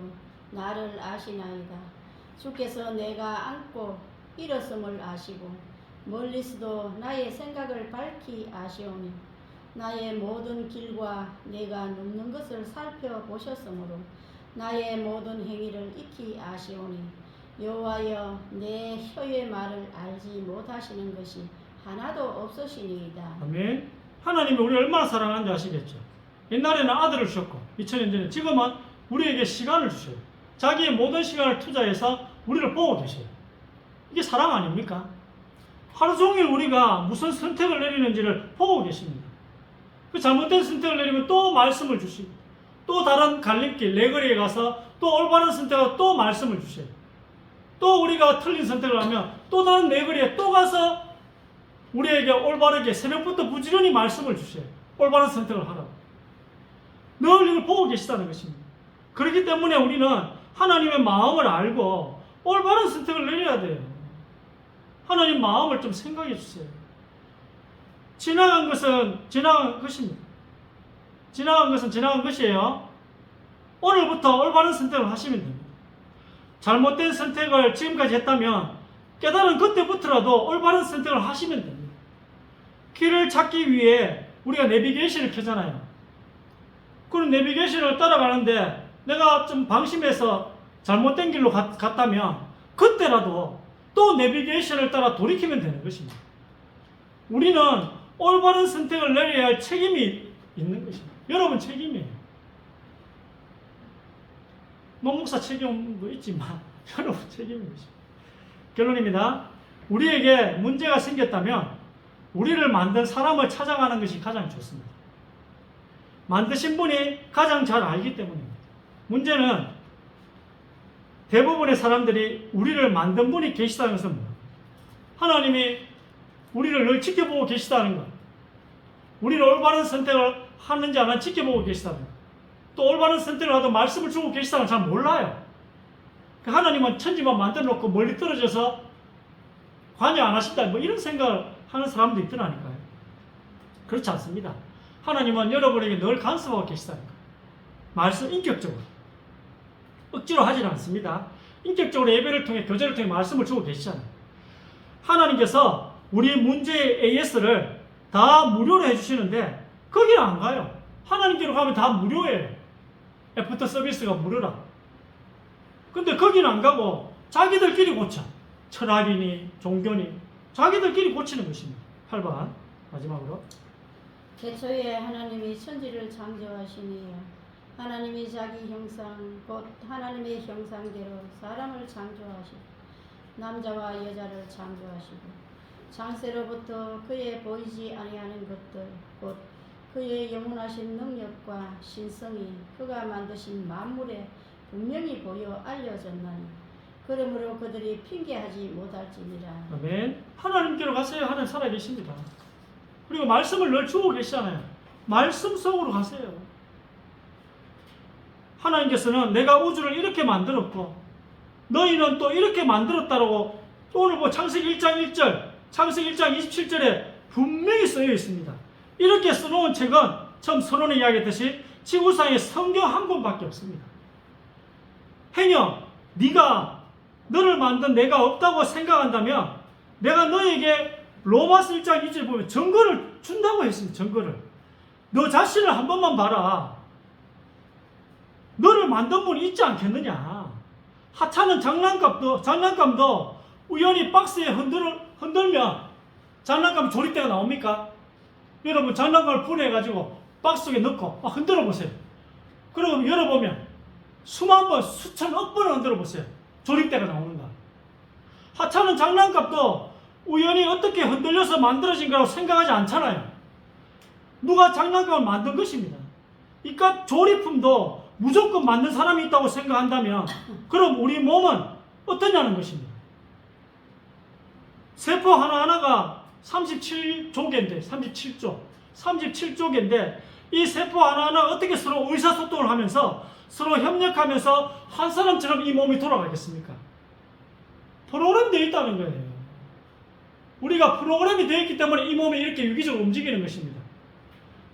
나를 아시나이다. 주께서 내가 안고 일었음을 아시고 멀리서도 나의 생각을 밝히 아시오며 나의 모든 길과 내가 눕는 것을 살펴보셨으므로 나의 모든 행위를 익히 아시오니 여호와여 내 혀의 말을 알지 못하시는 것이 하나도 없으시니이다. 아멘. 하나님이 우리를 얼마나 사랑하는지 아시겠죠? 옛날에는 아들을 주셨고 2000년 전에 지금은 우리에게 시간을 주셔요. 자기의 모든 시간을 투자해서 우리를 보고 계셔요. 이게 사랑 아닙니까? 하루 종일 우리가 무슨 선택을 내리는지를 보고 계십니다. 그 잘못된 선택을 내리면 또 말씀을 주시고 또 다른 갈림길 내거리에 가서 또 올바른 선택을 또 말씀을 주셔요. 또 우리가 틀린 선택을 하면 또 다른 내거리에 또 가서 우리에게 올바르게 새벽부터 부지런히 말씀을 주셔요. 올바른 선택을 하라고. 늘 이걸 보고 계시다는 것입니다. 그렇기 때문에 우리는 하나님의 마음을 알고 올바른 선택을 내려야 돼요. 하나님 마음을 좀 생각해 주세요. 지나간 것은 지나간 것입니다. 지나간 것은 지나간 것이에요. 오늘부터 올바른 선택을 하시면 됩니다. 잘못된 선택을 지금까지 했다면 깨달은 그때부터라도 올바른 선택을 하시면 됩니다. 길을 찾기 위해 우리가 내비게이션을 켜잖아요. 그럼 내비게이션을 따라가는데 내가 좀 방심해서 잘못된 길로 갔다면 그때라도 또 내비게이션을 따라 돌이키면 되는 것입니다. 우리는 올바른 선택을 내려야 할 책임이 있는 것입니다. 여러분 책임이에요. 목사 책임도 있지만 여러분 책임인 것입니다. 결론입니다. 우리에게 문제가 생겼다면 우리를 만든 사람을 찾아가는 것이 가장 좋습니다. 만드신 분이 가장 잘 알기 때문입니다. 문제는 대부분의 사람들이 우리를 만든 분이 계시다는 것은 뭐예요? 하나님이 우리를 늘 지켜보고 계시다는 것, 우리를 올바른 선택을 하는지 안 하는지 지켜보고 계시다는 것, 또 올바른 선택을 하도 말씀을 주고 계시다는 걸 잘 몰라요. 하나님은 천지만 만들어 놓고 멀리 떨어져서 관여 안 하신다, 뭐 이런 생각을 하는 사람도 있더라니까요. 그렇지 않습니다. 하나님은 여러분에게 늘 간섭하고 계시다니까. 말씀 인격적으로. 억지로 하진 않습니다. 인격적으로 예배를 통해, 교제를 통해 말씀을 주고 계시잖아요. 하나님께서 우리 문제의 AS를 다 무료로 해주시는데 거기는 안 가요. 하나님께로 가면 다 무료예요. 애프터 서비스가 무료라. 근데 거기는 안 가고 자기들끼리 고쳐. 철학이니 종교니 자기들끼리 고치는 것입니다. 8번 마지막으로. 태초에 하나님이 천지를 창조하시니요 하나님이 자기 형상 곧 하나님의 형상대로 사람을 창조하시고 남자와 여자를 창조하시고 창세로부터 그의 보이지 아니하는 것들 곧 그의 영원하신 능력과 신성이 그가 만드신 만물에 분명히 보여 알려졌나니 그러므로 그들이 핑계하지 못할지니라. 아멘. 하나님께로 가세요. 하나님 살아계십니다. 그리고 말씀을 늘 주고 계시잖아요. 말씀 속으로 가세요. 하나님께서는 내가 우주를 이렇게 만들었고 너희는 또 이렇게 만들었다라고 오늘 뭐 창세기 1장 1절, 창세기 1장 27절에 분명히 쓰여 있습니다. 이렇게 써놓은 책은 처음 선언에 이야기했듯이 지구상에 성경 한 권밖에 없습니다. 행여 네가 너를 만든 내가 없다고 생각한다면 내가 너에게 로마서 1장 2절 보면 증거를 준다고 했습니다. 증거를. 너 자신을 한 번만 봐라. 너를 만든 분이 있지 않겠느냐. 하찮은 장난감도 우연히 박스에 흔들면 장난감 조립대가 나옵니까? 여러분 장난감을 분해해가지고 박스 속에 넣고 흔들어 보세요. 그리고 열어보면 수만 번, 수천억 번을 흔들어 보세요. 조립대가 나오는가. 하찮은 장난감도 우연히 어떻게 흔들려서 만들어진 거라고 생각하지 않잖아요. 누가 장난감을 만든 것입니다. 그러니까 조립품도 무조건 만든 사람이 있다고 생각한다면 그럼 우리 몸은 어떠냐는 것입니다. 세포 하나하나가 37조개인데 37조개인데 이 세포 하나하나 어떻게 서로 의사소통을 하면서 서로 협력하면서 한 사람처럼 이 몸이 돌아가겠습니까? 프로그램되어 있다는 거예요. 우리가 프로그램이 되어 있기 때문에 이 몸이 이렇게 유기적으로 움직이는 것입니다.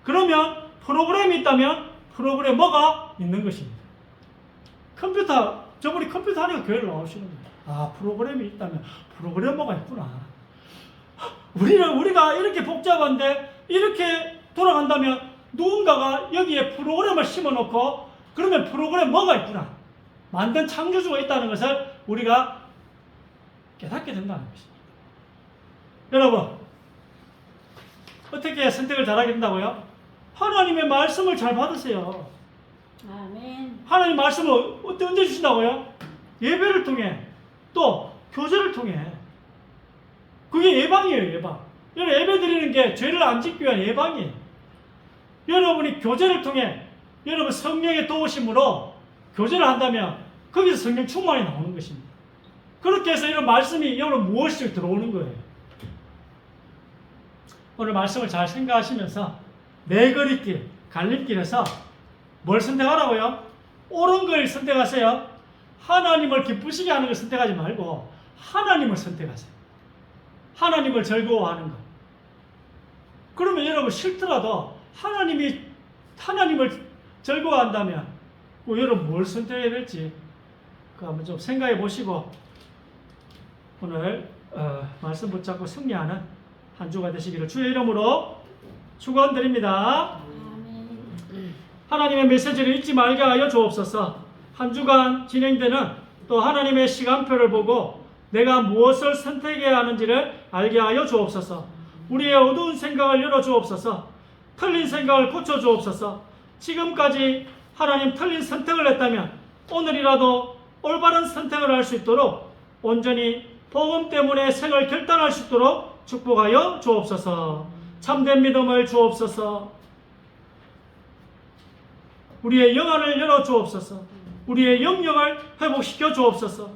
그러면 프로그램이 있다면 프로그래머가 있는 것입니다. 컴퓨터, 저번에 컴퓨터 하니까 교회를 나오시는 거예요. 아, 프로그램이 있다면 프로그래머가 있구나. 우리가 이렇게 복잡한데 이렇게 돌아간다면 누군가가 여기에 프로그램을 심어놓고 그러면 프로그래머가 있구나. 만든 창조주가 있다는 것을 우리가 깨닫게 된다는 것입니다. 여러분, 어떻게 선택을 잘하게 된다고요? 하나님의 말씀을 잘 받으세요. 아멘. 하나님 말씀을 언제 주신다고요? 예배를 통해 또 교제를 통해. 그게 예방이에요. 예방. 여러분 예배 드리는 게 죄를 안 짓기 위한 예방이에요. 여러분이 교제를 통해 여러분 성령의 도우심으로 교제를 한다면 거기서 성령 충만이 나오는 것입니다. 그렇게 해서 이런 말씀이 여러분 무엇이 들어오는 거예요. 오늘 말씀을 잘 생각하시면서 내 거리길, 갈림길에서 뭘 선택하라고요? 옳은 걸 선택하세요. 하나님을 기쁘시게 하는 걸 선택하지 말고 하나님을 선택하세요. 하나님을 즐거워하는 것. 그러면 여러분 싫더라도 하나님을 즐거워한다면 뭐 여러분 뭘 선택해야 될지 그 한번 좀 생각해 보시고 오늘 말씀 붙잡고 승리하는 한 주가 되시기를 주의 이름으로 축원드립니다. 아멘. 하나님의 메시지를 잊지 말게 하여 주옵소서. 한 주간 진행되는 또 하나님의 시간표를 보고 내가 무엇을 선택해야 하는지를 알게 하여 주옵소서. 우리의 어두운 생각을 열어 주옵소서. 틀린 생각을 고쳐 주옵소서. 지금까지 하나님 틀린 선택을 했다면 오늘이라도 올바른 선택을 할 수 있도록 온전히 복음 때문에 생을 결단할 수 있도록 축복하여 주옵소서. 참된 믿음을 주옵소서. 우리의 영안을 열어 주옵소서. 우리의 영역을 회복시켜 주옵소서.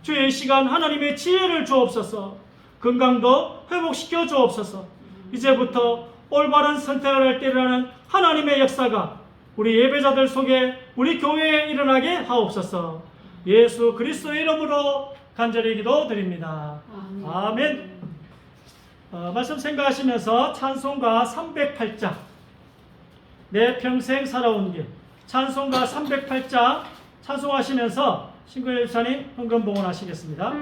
주의 시간 하나님의 지혜를 주옵소서. 건강도 회복시켜 주옵소서. 이제부터 올바른 선택을 할 때라는 하나님의 역사가 우리 예배자들 속에 우리 교회에 일어나게 하옵소서. 예수 그리스도의 이름으로 간절히 기도드립니다. 아멘. 말씀 생각하시면서 찬송가 308장 내 평생 살아온 길, 찬송가 308장 찬송하시면서 신구일 집사님 헌금 봉헌하시겠습니다.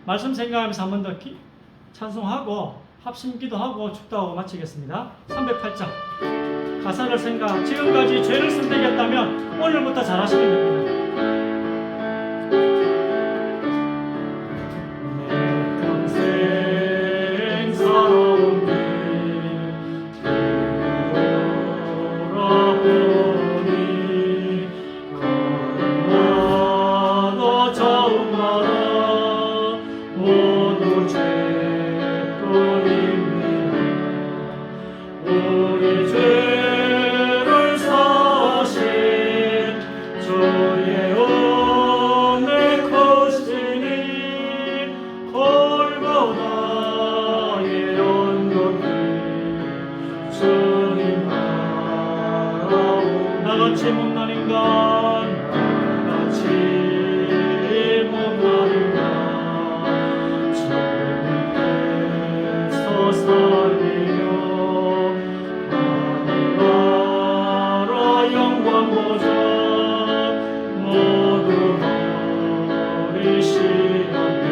말씀 생각하면서 한 번 더 찬송하고 합심 기도하고 축도하고 마치겠습니다. 308장 가사를 생각, 지금까지 죄를 선택했다면 오늘부터 잘하시면 됩니다. 내 평생 살아온 길 돌아보니 걸음마다 저음마다 모두 죄뿐입니다. 우리 죄를 사신 주의 은혜 크시니 골고다의 언덕길 주님 바라오. 나같이 못난 인간, 나같이 못난 인간 살리며 하늘나라 영광 보자 모두 버리시었네.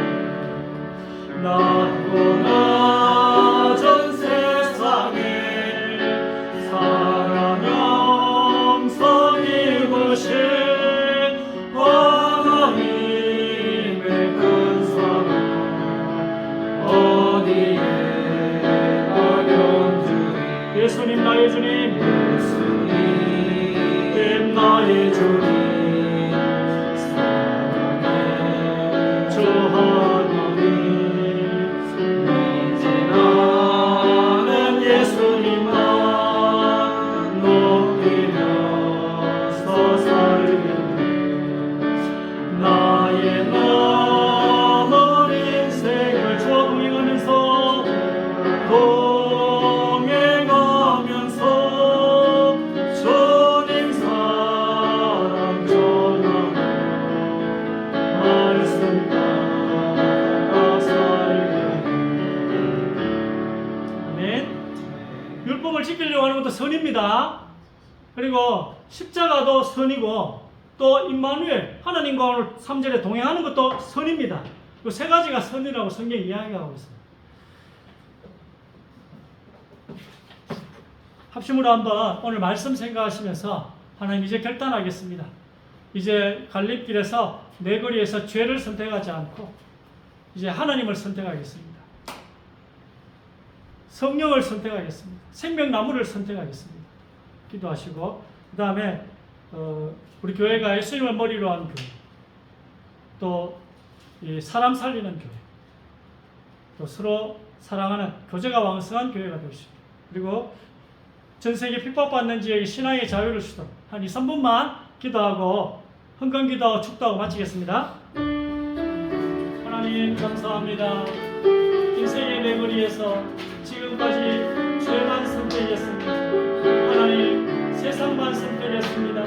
낮고 낮은 세상에 사랑 영성 입으신 하나님 예수님 나의 주님 예수님 나의 주님 사랑의 주 하나님 이제 나는 예수님만 높이면서 살겠네 나의 남은 인생을 주와 동행하면서 주님 사랑 전하며 말씀 따라 살겠네 아멘. 율법을 지키려고 하는 것도 선입니다. 그리고 십자가도 선이고 또 임마누엘 하나님과 오늘 3절에 동행하는 것도 선입니다. 이 세 가지가 선이라고 성경이 이야기하고 있습니다. 합심으로 한번 오늘 말씀 생각하시면서 하나님 이제 결단하겠습니다. 이제 갈림길에서 내 거리에서 죄를 선택하지 않고 이제 하나님을 선택하겠습니다. 성령을 선택하겠습니다. 생명나무를 선택하겠습니다. 기도하시고 그 다음에 우리 교회가 예수님을 머리로 한 교회 또 이 사람 살리는 교회 또 서로 사랑하는 교제가 왕성한 교회가 되십시오. 그리고 전 세계 핍박받는 지역의 신앙의 자유를 주도록 한 2, 3분만 기도하고 헌금기도하고 축도하고 마치겠습니다. 하나님 감사합니다. 인생의 내거리에서 지금까지 죄만 선택했습니다. 하나님 세상만 선택했습니다.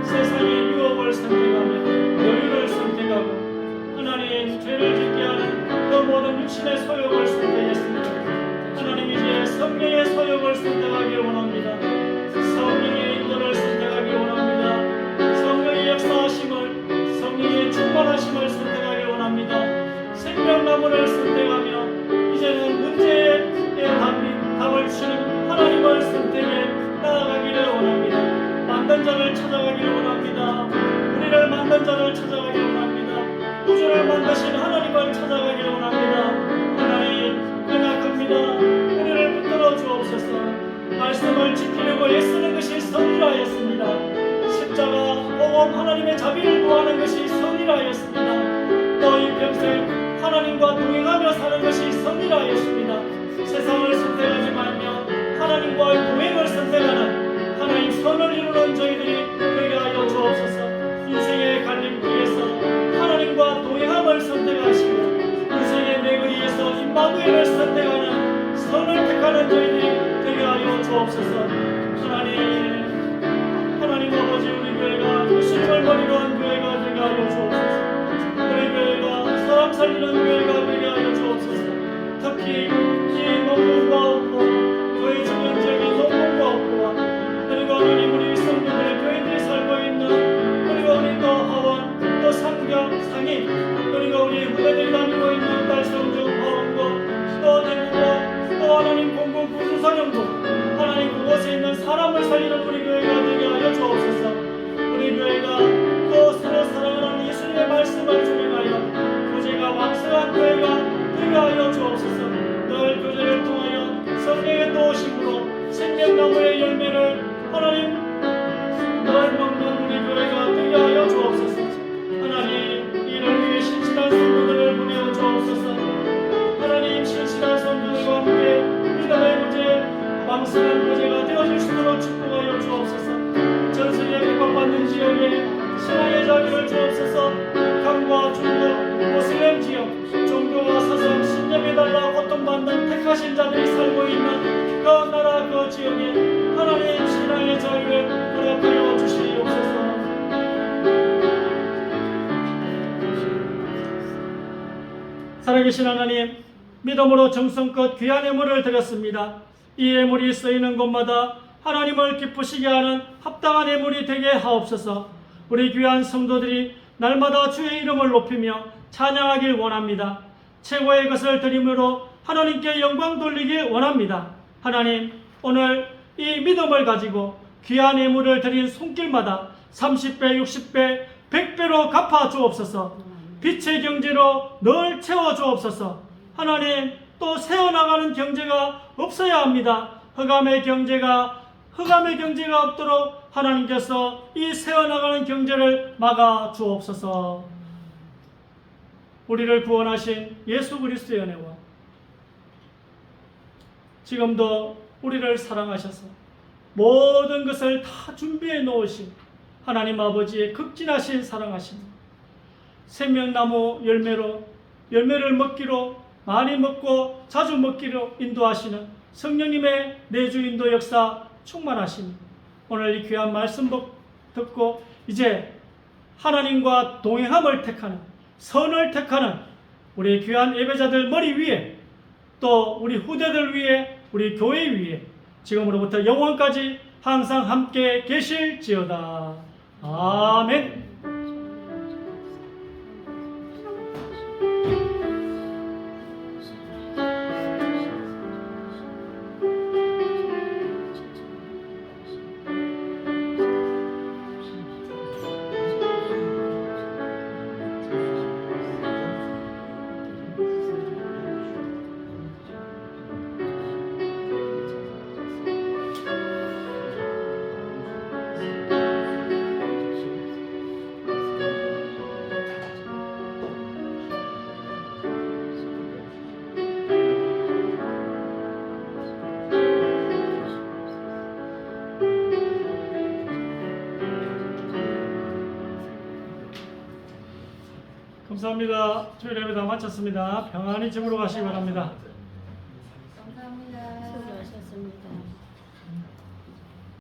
세상의 유혹을 선택하며 여유를 선택하고 하나님 죄를 짓게 하는 그 모든 육신의 소욕을 선택했습니다. 하나님 이제 성령의 소욕을 선택하기를 원합니다. 성령의 인도를 선택하기를 원합니다. 성령의 역사하심을 성령의 충만하심을 선택하기를 원합니다. 생명나무를 선택하며 이제는 문제의 답을 주시는 하나님을 선택해 나아가기를 원합니다. 만든 자를 찾아가기를 원합니다. 우리를 만든 자를 찾아가기를 원합니다. 우주를 만드신 하나님을 찾아가기를 원합니다. 하나님 연약합니다. 우리를 붙들어 주옵소서. 말씀을 지키려고 애쓰는 것이 선이라 하였습니다. 십자가 복음 하나님의 자비를 구하는 것이 선이라 하였습니다. 너희 평생 하나님과 동행하며 사는 것이 선이라 하였습니다. 세상을 선택하지 말며 하나님과의 동행을 선택하는 하나님 선을 이루는 저희들이 되게 하여 주옵소서. 인생의 갈림길에서 하나님과 동행함을 선택하시고 인생의 내거리에서 임마누엘을 선택하는 선을 택하는 저희들이 되게 하여 주옵소서. 하나님 아버지 우리 교회가 예수님을 머리로 한 교회가 되게 하여 주옵소서. 우리 교회가 사람 살리는 교회가 되게 하여 주옵소서. 특히 이 농군과 옥포 교회 주변 지역의 농군과 옥포와 그리고 하나님 우리 성도들의 교인들이 살고 있는 그리고 우리 또 하원 또 상경 상인 그리고 우리 후배들이 다니고 있는 달성중 하원고 또 대구고 또 하나님 공군 구수사령부 하나님 그곳에 있는 사람을 살리는 우리 교회가 되게 하여 주옵소서. 우리 교회가 또 서로 사랑하는 예수님의 말씀을 준행하여 교제가 왕성한 교회가 되게 하여 주옵소서. 늘 교제를 통하여 성령의 도우심으로 생명나무의 열매를 하나님 늘 먹는 우리 교회가 되게 하여 주옵소서. 하나님 이를 위해 신실한 성도들을 보내어 주옵소서. 하나님 신실한 성도들과 함께 믿음의 교제 왕성한 교제가 되어질 수 있도록 축복하여 주옵소서. 전세계 핍박받는 지역에 신앙의 자유를 주옵소서. 북한과 중국, 모슬렘 지역, 종교와 사상, 신념에 달라 고통받는 택하신 자들이 살고 있는 그 나라 그 지역에 하나님 신앙의 자유를 허락하여 주시옵소서. 살아계신 하나님, 믿음으로 정성껏 귀한 예물을 드렸습니다. 이 예물이 쓰이는 곳마다 하나님을 기쁘시게 하는 합당한 예물이 되게 하옵소서. 우리 귀한 성도들이 날마다 주의 이름을 높이며 찬양하길 원합니다. 최고의 것을 드림으로 하나님께 영광 돌리길 원합니다. 하나님, 오늘 이 믿음을 가지고 귀한 예물을 드린 손길마다 30배, 60배, 100배로 갚아 주옵소서. 빛의 경제로 늘 채워 주옵소서. 하나님, 또 새어나가는 경제가 없어야 합니다. 흑암의 경제가 없도록 하나님께서 이 새어나가는 경제를 막아 주옵소서. 우리를 구원하신 예수 그리스도의 은혜와 지금도 우리를 사랑하셔서 모든 것을 다 준비해 놓으신 하나님 아버지의 극진하신 사랑하심, 생명나무 열매를 먹기로, 많이 먹고 자주 먹기로 인도하시는 성령님의 내주 인도 역사 충만하심, 오늘 이 귀한 말씀 듣고 이제 하나님과 동행함을 택하는, 선을 택하는 우리 귀한 예배자들 머리 위에, 또 우리 후대들 위에, 우리 교회 위에 지금으로부터 영원까지 항상 함께 계실지어다. 아멘. 감사합니다. 주일 예배 다 마쳤습니다. 평안히 집으로 가시기 바랍니다. 수고하셨습니다.